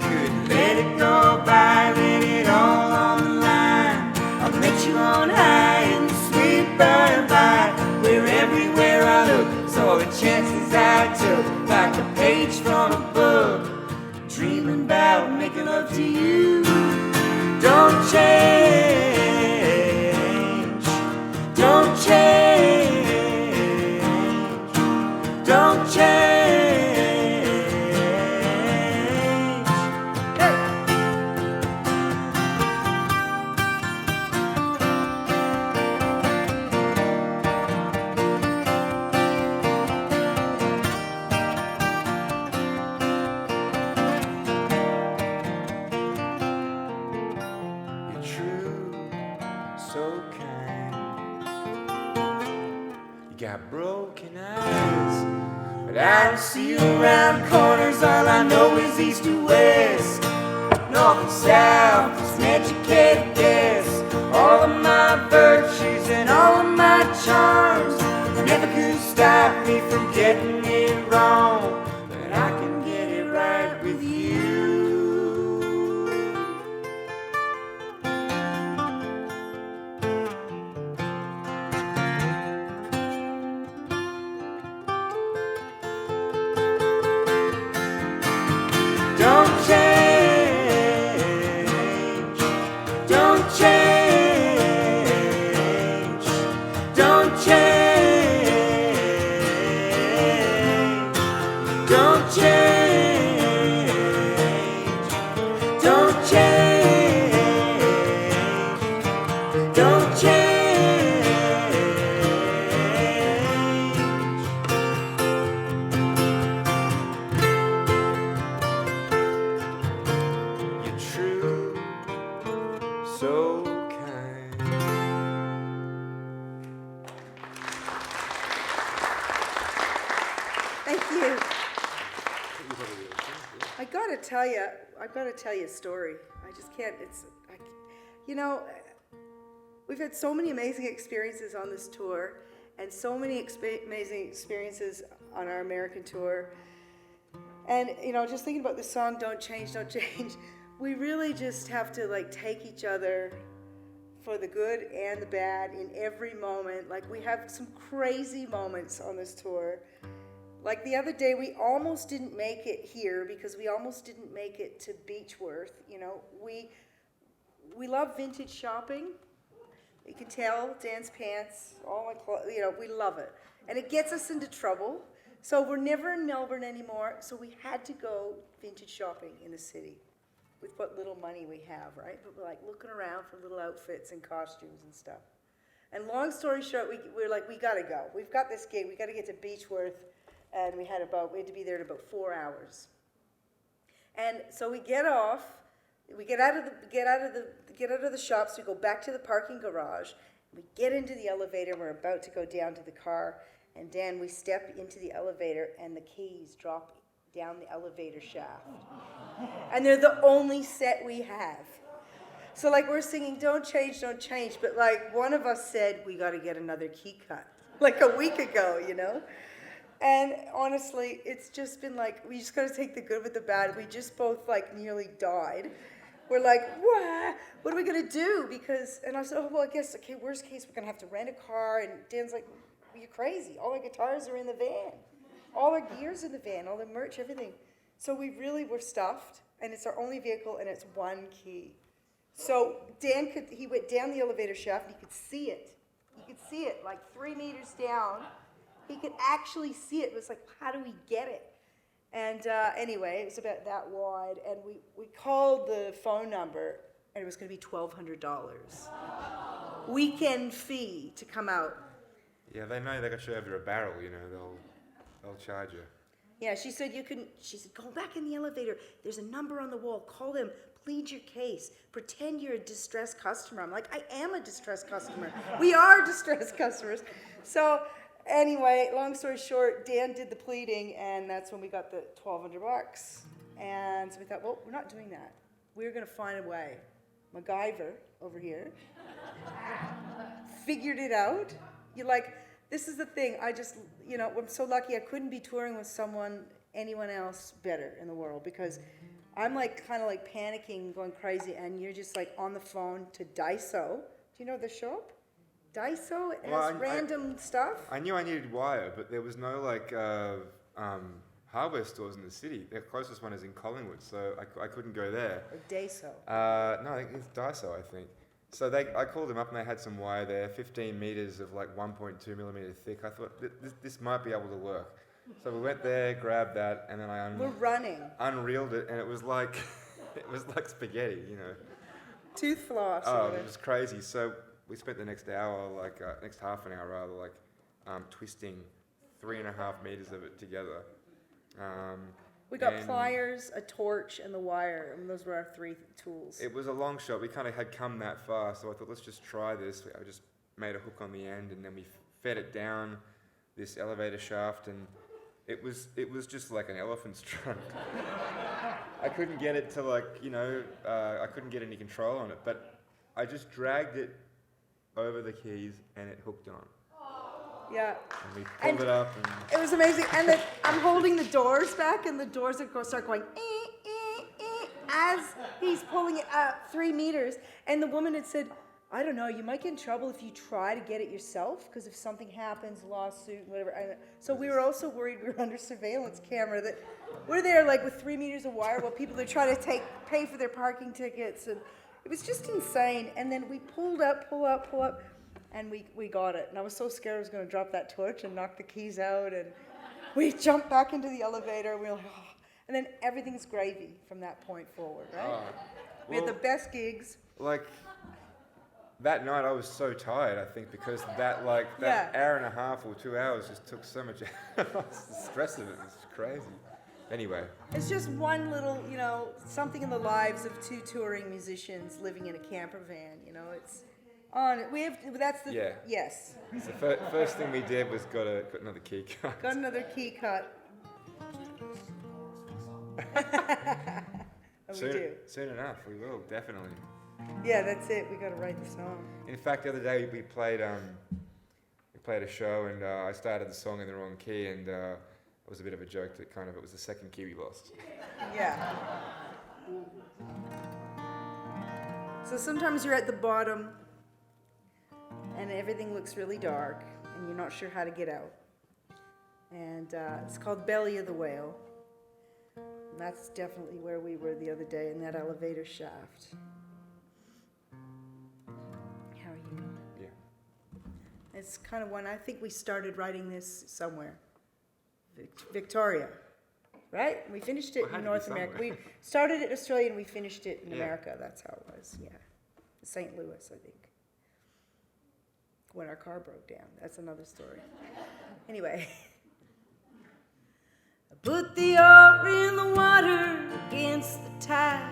couldn't let it go by, let it all on the line. I met you on high in the sweet by and by, where everywhere I look, saw the chances I took, like a page from a book, dreaming about making love to you. Don't change, don't change, don't change. You're true, so kind. You got broken eyes, but I don't see you around corners. All I know is east to west, north and south. It's an educated guess. All of my virtues and all of my charms never could stop me from getting it wrong, but I can get it right with you. Don't change, don't change, don't change, don't change, don't change, don't change. You're true, so kind. Thank you. I gotta tell you a story. I just can't. You know, we've had so many amazing experiences on this tour, and so many amazing experiences on our American tour. And you know, just thinking about the song "Don't Change, Don't Change," we really just have to like take each other for the good and the bad in every moment. Like we have some crazy moments on this tour. Like the other day, we almost didn't make it here because we almost didn't make it to Beechworth. You know, we love vintage shopping. You can tell, Dan's pants, all my clothes, you know, we love it. And it gets us into trouble. So we're never in Melbourne anymore, so we had to go vintage shopping in the city with what little money we have, right? But we're like looking around for little outfits and costumes and stuff. And long story short, we're like, we gotta go. We've got this gig, we gotta get to Beechworth, and we had to be there in about 4 hours. And so we get off, we get out of the shops, we go back to the parking garage, we get into the elevator, we're about to go down to the car, and Dan, we step into the elevator and the keys drop down the elevator shaft. And they're the only set we have. So like we're singing don't change, but like one of us said we got to get another key cut like a week ago, you know? And honestly, it's just been like, we just got to take the good with the bad. We just both like nearly died. We're like, what are we going to do? And I said, oh, well, I guess, okay, worst case, we're going to have to rent a car. And Dan's like, you're crazy. All our guitars are in the van. All our gear's in the van, all the merch, everything. So we really were stuffed, and it's our only vehicle, and it's one key. So he went down the elevator shaft, and he could see it. He could see it like 3 meters down. He could actually see it. It was like, how do we get it? And anyway, it was about that wide, and we called the phone number, and it was going to be $1,200. Weekend fee to come out. Yeah, they know they got you over a barrel, you know, they'll charge you. Yeah, she said she said, go back in the elevator. There's a number on the wall. Call them. Plead your case. Pretend you're a distressed customer. I'm like, I am a distressed customer. We are distressed customers. So anyway, long story short, Dan did the pleading, and that's when we got the $1,200. And so we thought, well, we're not doing that. We're going to find a way. MacGyver over here figured it out. You're like, this is the thing. I just, you know, I'm so lucky I couldn't be touring with anyone else better in the world, because I'm like kind of like panicking, going crazy, and you're just like on the phone to Daiso. Do you know the shop? Daiso has random stuff. I knew I needed wire, but there was no like hardware stores in the city. The closest one is in Collingwood, so I couldn't go there. Or Daiso. No, I think it's Daiso, I think. So I called them up and they had some wire there, 15 meters of like 1.2 millimeter thick. I thought this might be able to work. So we went there, grabbed that, and then We're running. Unreeled it, and it was like spaghetti, you know. Tooth floss. Oh, it was crazy. So we spent the next hour, next half an hour rather, twisting 3.5 meters of it together. We got pliers, a torch, and the wire, and those were our 3 tools. It was a long shot. We kind of had come that far, so I thought, let's just try this. I just made a hook on the end, and then we fed it down this elevator shaft, and it was just like an elephant's trunk. I couldn't get it to I couldn't get any control on it, but I just dragged it over the keys, and it hooked on. Yeah. And we pulled it up. And it was amazing. And then I'm holding the doors back, and the doors start going as he's pulling it up 3 meters. And the woman had said, I don't know, you might get in trouble if you try to get it yourself, because if something happens, lawsuit, whatever. And so we were also worried we were under surveillance camera, that we're there like with 3 meters of wire while people are trying to pay for their parking tickets. And it was just insane. And then we pull up. And we got it. And I was so scared I was going to drop that torch and knock the keys out. And we jumped back into the elevator. And we were like, oh. And then everything's gravy from that point forward, right? We had the best gigs. Like, that night I was so tired, I think, because that hour and a half or 2 hours just took so much out. The stress of it was crazy. Anyway. It's just one little, something in the lives of 2 touring musicians living in a camper van, it's... Yes. So first thing we did was got another key cut. Got another key cut. Soon enough, we will, definitely. Yeah, that's it. We got to write the song. In fact, the other day we played a show, and I started the song in the wrong key, and it was a bit of a joke that it was the second key we lost. Yeah. So sometimes you're at the bottom, and everything looks really dark, and you're not sure how to get out. And it's called Belly of the Whale. And that's definitely where we were the other day, in that elevator shaft. How are you doing? Yeah. It's kind of one, I think we started writing this somewhere. Victoria, right? We finished it in North America. We started it in Australia, and we finished it in America. That's how it was, yeah. St. Louis, I think. When our car broke down. That's another story. Anyway. I put the oar in the water against the tide,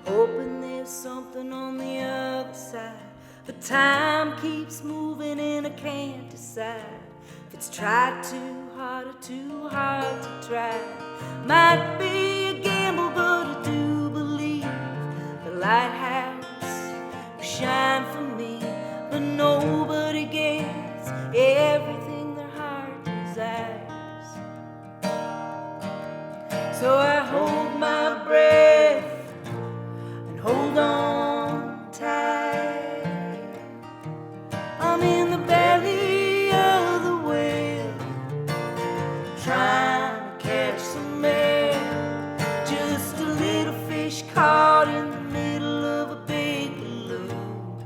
hoping there's something on the other side. But time keeps moving and I can't decide if it's tried too hard or too hard to try. Might be a gamble, but I do believe the lighthouse So I hold my breath and hold on tight. I'm in the belly of the whale, trying to catch some air. Just a little fish caught in the middle of a big balloon.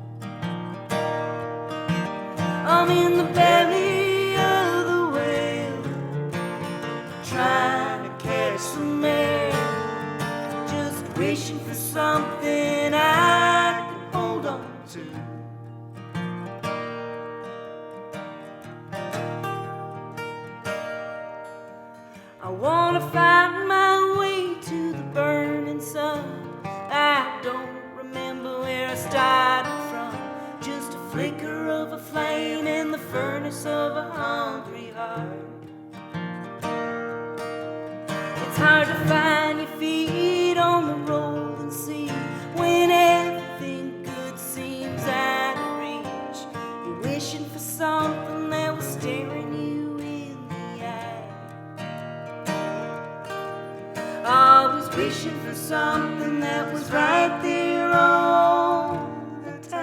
I'm in the belly of the whale, trying to catch some air. Just wishing for something I can hold on to. I wanna find my way to the burning sun. I don't remember where I started from. Just a flicker of a flame in the furnace of a hungry heart. It's hard to find your feet on the rolling sea when everything good seems out of reach. You're wishing for something that was staring you in the eye. Always wishing for something that was right there all the time.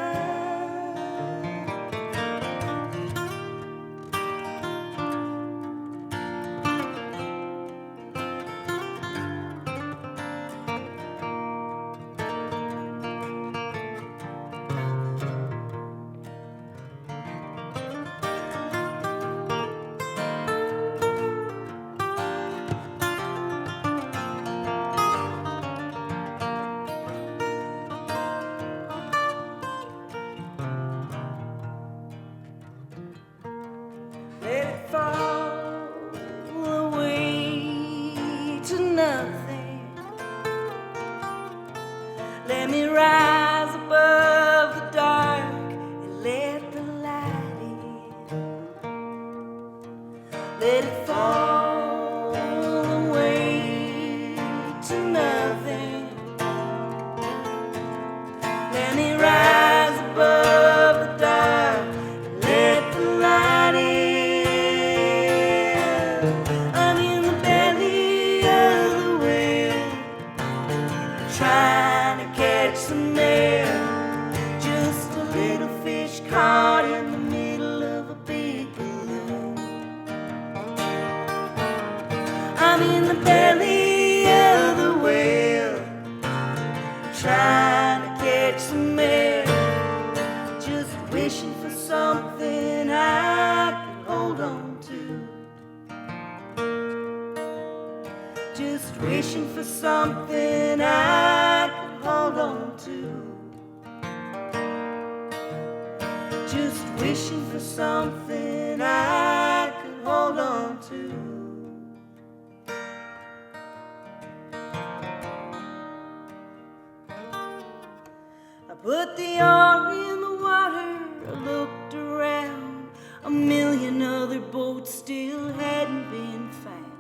Let it fall away to nothing. Let me rise above the dark and let the light in. Let it fall away to nothing. Let me rise above the dark and let the light in. I'm in the belly of the whale, trying to catch some air. Just a little fish caught in the middle of a big balloon. I'm in the belly of the whale, trying to catch some air. Just wishing for something I can hold on to. Just wishing for something I can hold on to. Just wishing for something I can hold on to. I put the oar in the water, I looked around. A million other boats still hadn't been found.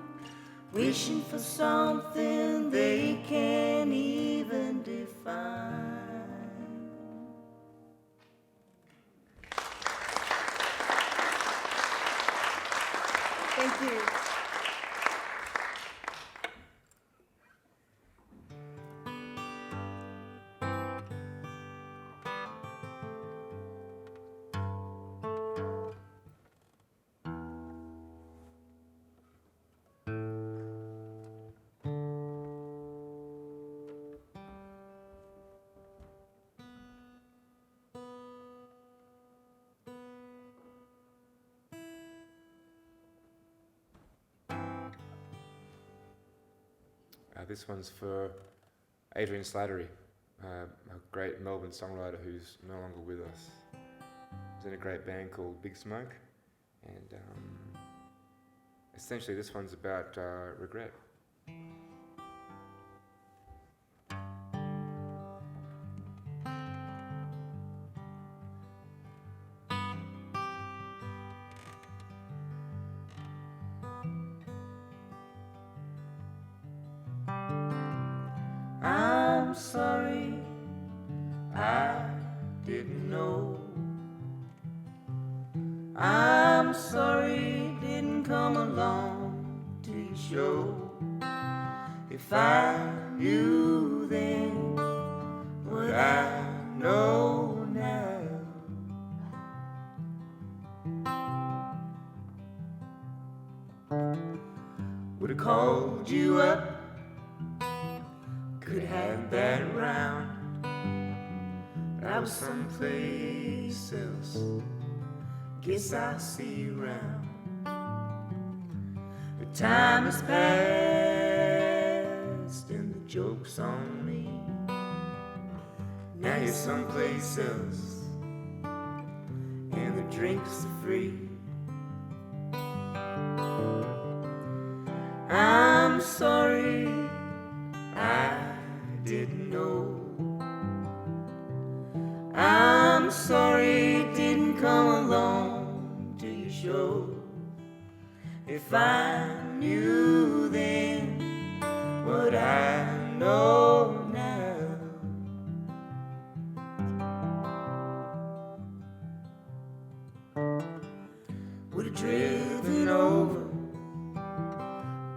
Wishing for something they can't even define. Thank you. This one's for Adrian Slattery, a great Melbourne songwriter who's no longer with us. He's in a great band called Big Smoke, and essentially this one's about regret. I'm sorry, I didn't know. I'm sorry, didn't come along to your show. If I knew then what I know now, would have called you up, could have that round. I was someplace else, guess I'll see you round. The time has passed and the joke's on me. Now you're someplace else and the drinks are free. I'm sorry I didn't know. I'm sorry it didn't come along to your show. If I knew then what I know now, would have driven over,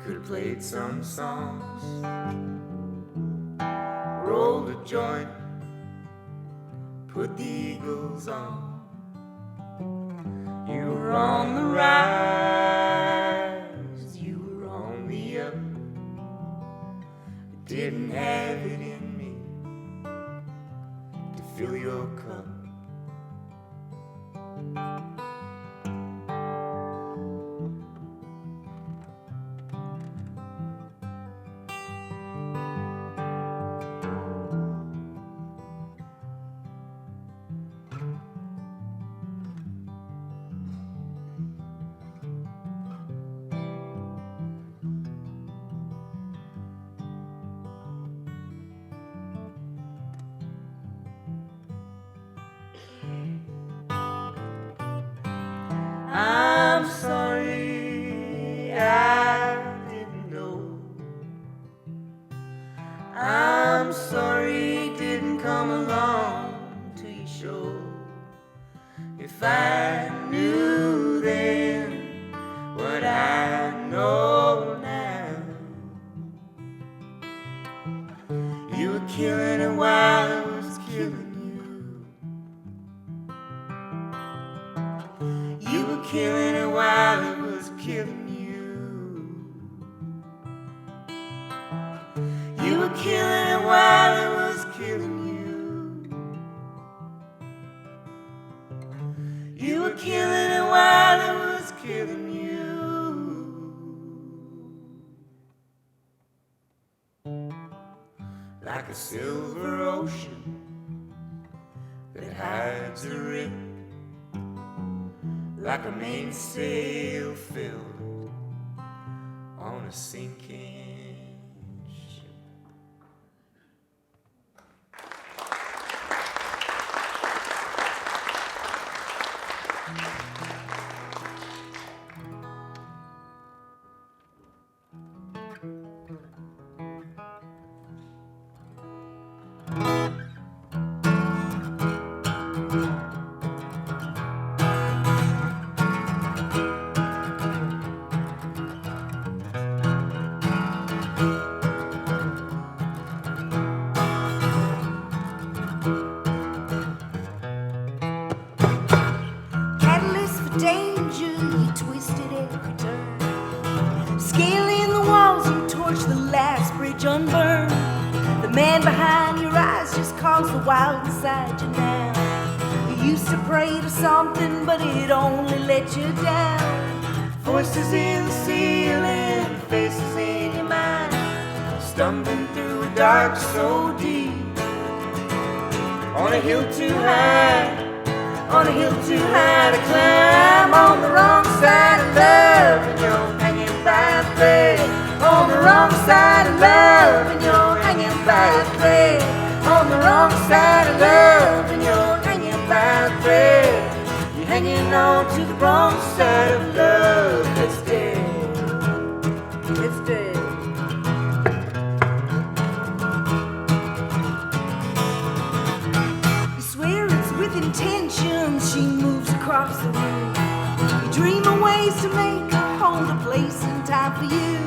could have played some songs, rolled a joint, put the Eagles on. You were on the rise, you were on the up. I didn't have it in me to fill your cup. I'm sorry I didn't know. I'm sorry it didn't come along to your show. If I knew then what I know now, you were killing it while I was killing you. You were killing it while it was killing you. You were killing it while it was killing you. You were killing it while it was killing you. Like a silver ocean that hides a rip, like a mainsail filled on a sinking ship. Catalyst for danger, you twisted every turn. Scaling the walls, you torched the last bridge unburned. The man behind your eyes just calls the wild inside you now. You used to pray to something, but it only let you down. Voices in the ceiling, faces in your mind, stumbling through a dark so deep. On a hill too high, on a hill too high to climb. On the wrong side of love, and you're hanging by a thread. On the wrong side of love, and you're hanging by a thread. On the wrong side of love, and you're hanging by a thread. You're hanging on to the wrong side of love that's dead. It's dead. You swear it's with intention, she moves across the room. You dream of ways to make her hold a place in time for you.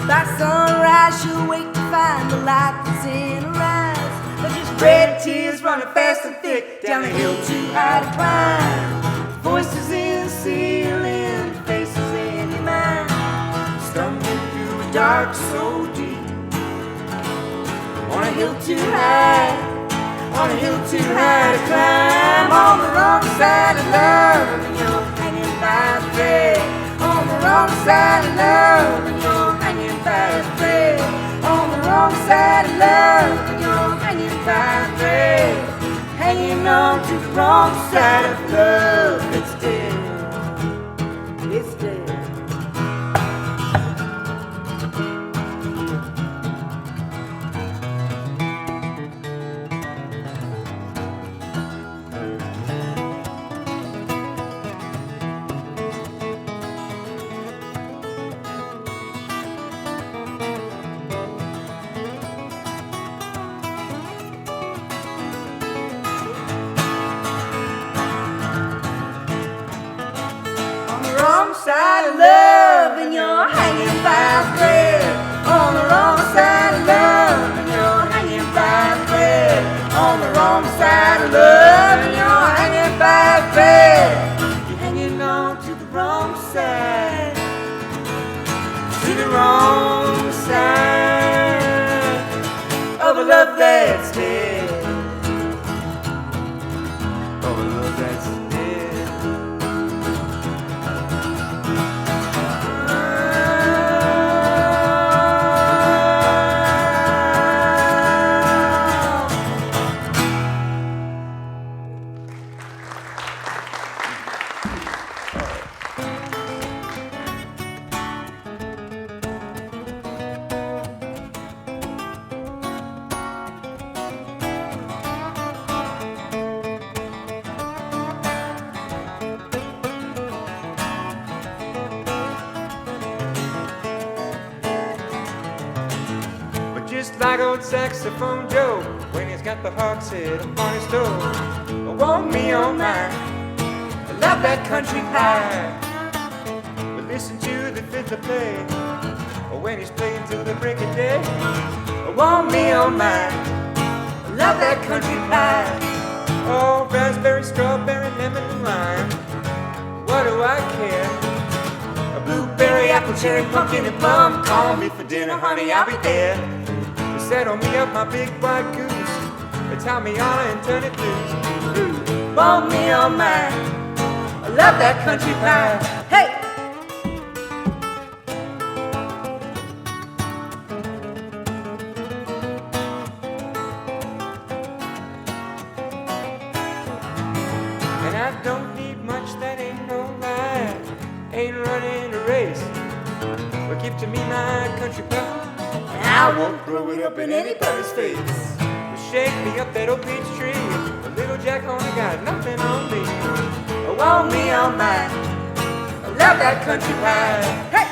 By sunrise, she'll wake to find the light that's in her eyes. They're just red tears running fast and thick down the hill too high to climb. Voices in the ceiling, faces in your mind, stumbling through a dark so deep. On a hill too high, on a hill too high to climb. On the wrong side of love, and you're hanging by a thread. On the wrong side of love, and you're hanging by a thread. On the wrong side of love, and you're hanging by a thread. Hanging on to the wrong side of love. It's dead. It's dead. Side of love, and you're hanging by a thread. On the wrong side of love, and you're hanging by a thread. On the wrong side of love, and you're hanging by a thread. You're hanging on to the wrong side, to the wrong side of a love that's dead. Of a love that's dead. Just like old saxophone Joe, when he's got the hawk's head upon his toe. Oh, want me on mine, I love that country pie. But listen to the fiddler play, or when he's playing till the break of day. Oh, want me on mine, I love that country pie. Oh, raspberry, strawberry, lemon, and lime, what do I care? A blueberry, apple, cherry, pumpkin, and plum. Call me for dinner, honey, I'll be there. Settle me up, my big white goose. Tie me on and turn it loose. Want me on mine, I love that country pie. Hey! And I don't need much, that ain't no lie. Ain't running a race, but give to me my country pie. I won't throw it up in anybody's face. Well, shake me up that old peach tree. The little Jack only got nothing on me. Oh, want me on mine, I love that country pie. Hey!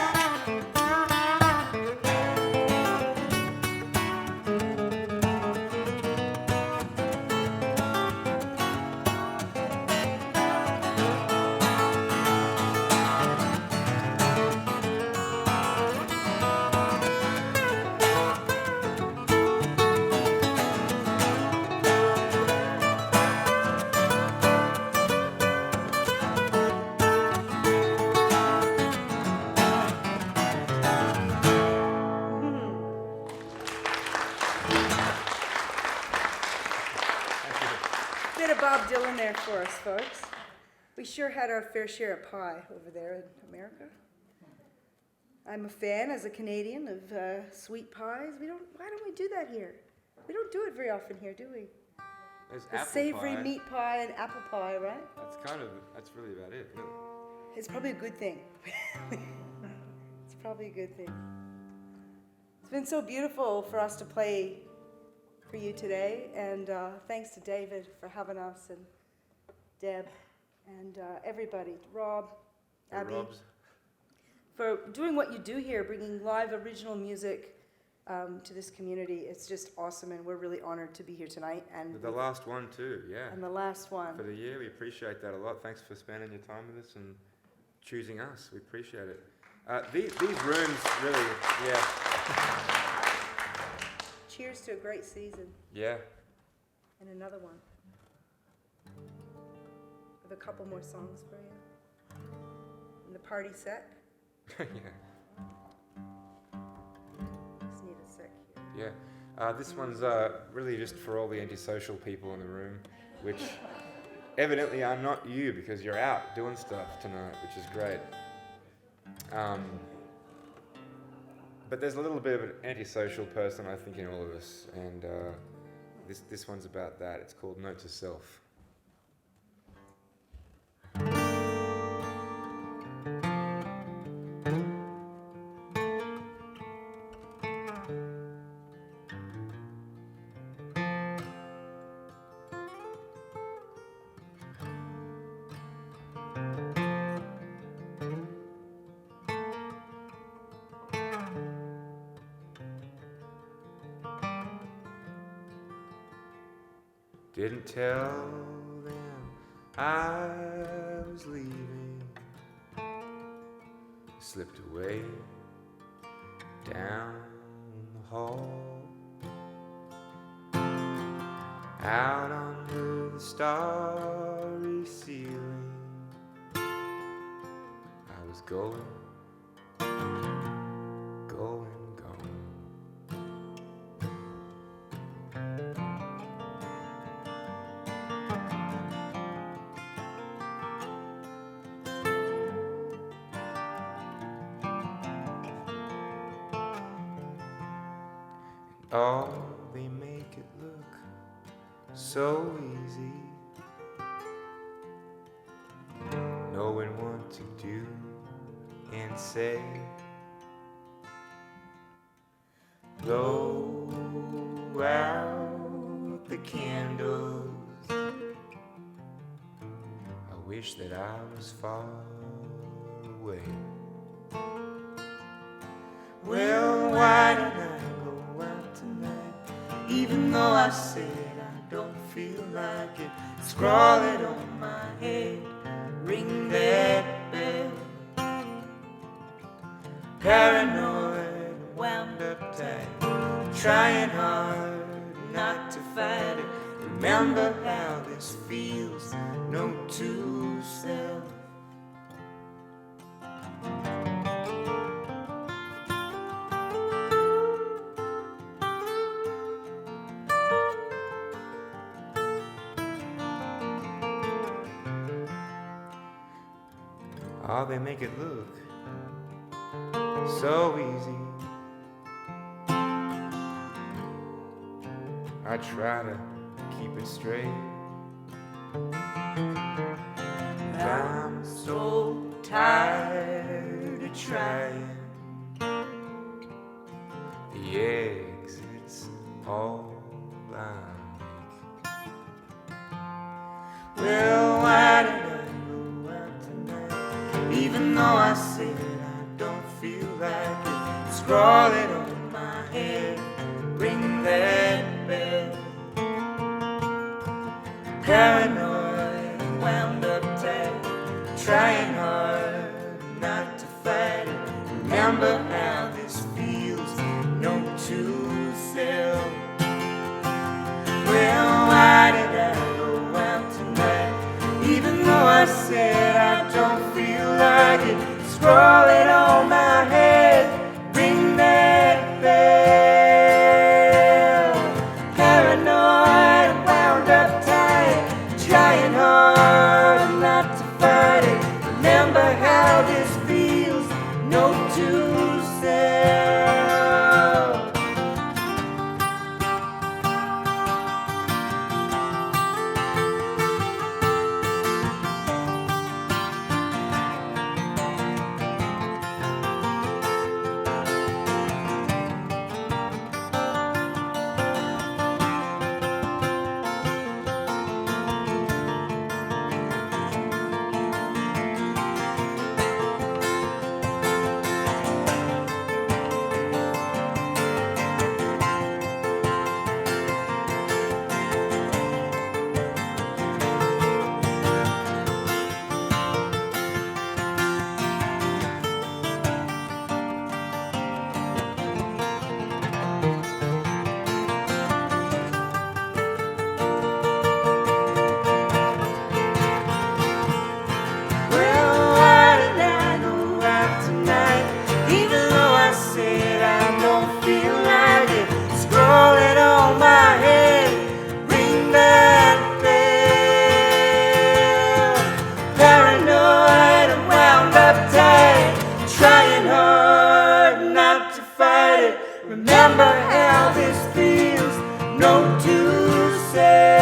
Bit of Bob Dylan there for us, folks. We sure had our fair share of pie over there in America. I'm a fan, as a Canadian, of sweet pies. Why don't we do that here? We don't do it very often here, do we? There's The apple savory pie. meat pie and apple pie, right? That's really about it, really. It's probably a good thing. It's probably a good thing. It's been so beautiful for us to play for you today, and thanks to David for having us, and Deb, and everybody, Rob, Abby, for doing what you do here, bringing live original music to this community. It's just awesome, and we're really honored to be here tonight. And The last one too, yeah. and the last one. For the year, we appreciate that a lot. Thanks for spending your time with us and choosing us. We appreciate it. These rooms really, yeah. Cheers to a great season. Yeah. And another one. I have a couple more songs for you. And the party set. Yeah. Just need a sec here. Yeah. This one's really just for all the antisocial people in the room, which evidently are not you because you're out doing stuff tonight, which is great. But there's a little bit of an antisocial person, I think, in all of us, and this one's about that. It's called Note to Self. Didn't tell them I was leaving. Slipped away down the hall, out under the starry ceiling. I was going. Oh, they make it look so easy, knowing what to do and say. Blow out the candles. I wish that I was far away. Well, why did I go out tonight? Even though I said I don't feel like it. Scrawl it on my head, ring that bell. Paranoid, wound up tight, trying hard not to fight it. Remember how this feels, note to self. Oh, they make it look so easy. I try to keep it straight. I'm so tired of trying. The exit's all I make. Well, why did I go out tonight? Even though I said I don't feel like it. Scrawl it on my head, ring that bell. Paranoid, wound up tight, trying hard not to fight it. Remember how this feels, note to self. Well, why did I go out tonight? Even though I said I don't feel like it. Scroll it on my head, ring that bell. Paranoid, wound up tight, trying hard not to fight it. Remember how this feels, note to self. said I don't feel like it. Scrolling on my head, ring that bell. Paranoid and wound up tight, trying hard not to fight it. Remember how this feels, note to self.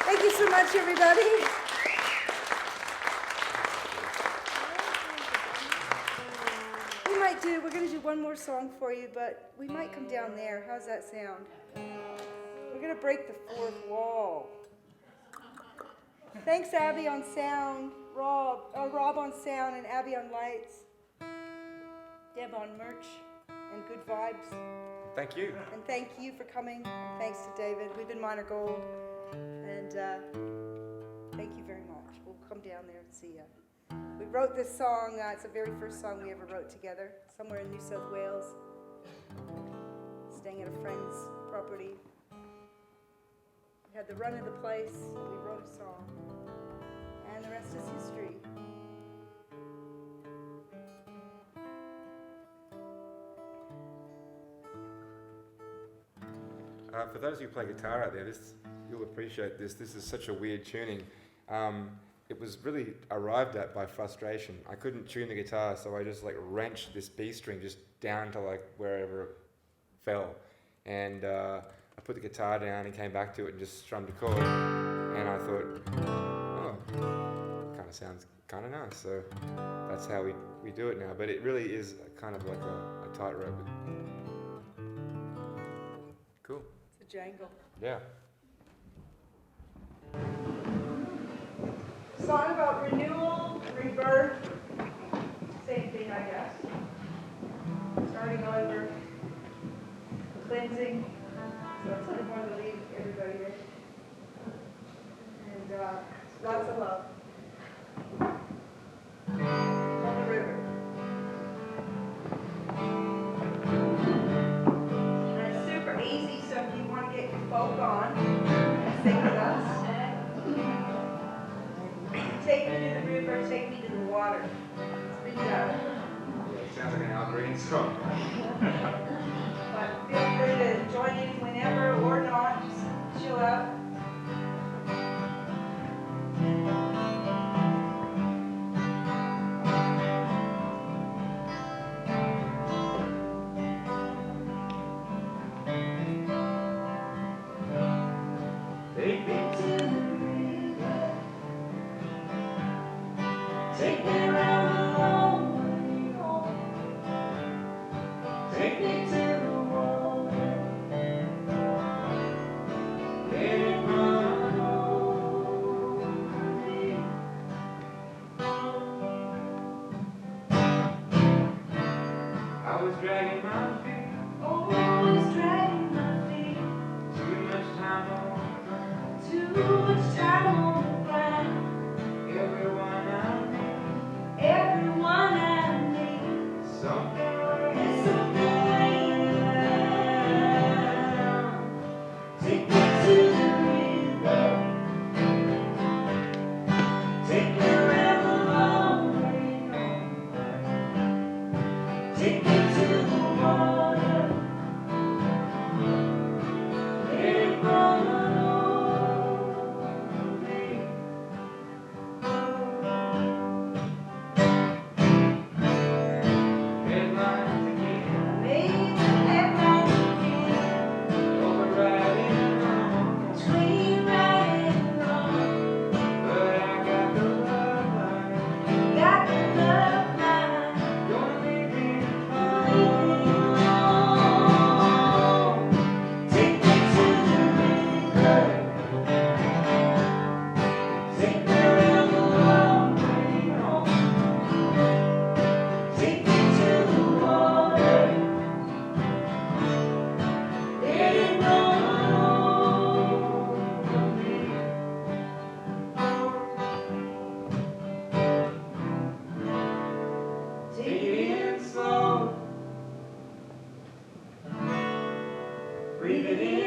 Thank you so much, everybody. We're going to do one more song for you, but we might come down there. How's that sound? We're going to break the fourth wall. Thanks, Abby on sound, Rob on sound, and Abby on lights, Deb on merch and good vibes. Thank you. And thank you for coming. And thanks to David. We've been Minor Gold. And thank you very much. We'll come down there and see you. We wrote this song. It's the very first song we ever wrote together, somewhere in New South Wales, staying at a friend's property. We had the run of the place. We wrote a song. And the rest is history. For those of you who play guitar out there, you'll appreciate this. This is such a weird tuning. It was really arrived at by frustration. I couldn't tune the guitar, so I just wrenched this B string just down to wherever it fell. And I put the guitar down and came back to it and just strummed a chord. And I thought, oh, kind of sounds kind of nice. So that's how we do it now. But it really is kind of like a tightrope. Cool. It's a jangle. Yeah. Song about renewal, rebirth, same thing, I guess. Starting over, cleansing. So it's sort of more to leave everybody with. And lots of love. On the river. And it's super easy, so if you want to get your folk on and sing with us. Take me to the river, take me to the water. It's been done. Sounds like an Al Green song. But feel free to join in whenever or not. Just chill out. Take me to the river. Take me around the long way home. Take me to the water. Let it run over me. I was dragging my feet. Always dragging my feet. Too much time on the ground. Too much time on the ground. Everyone I need. Everyone I need. Something waiting around. Take me to the river. Take me around the long way home. Take me to the water. Let it run over me. Headlines again, Maybe the headlines again. overriding wrong. Between right and wrong. But I got the love line. Got the love line. Gonna leave me alone. Take me to the river. Take me around the long way home. Take me to the water. Let it run over me. Take it in slow. Breathe it in.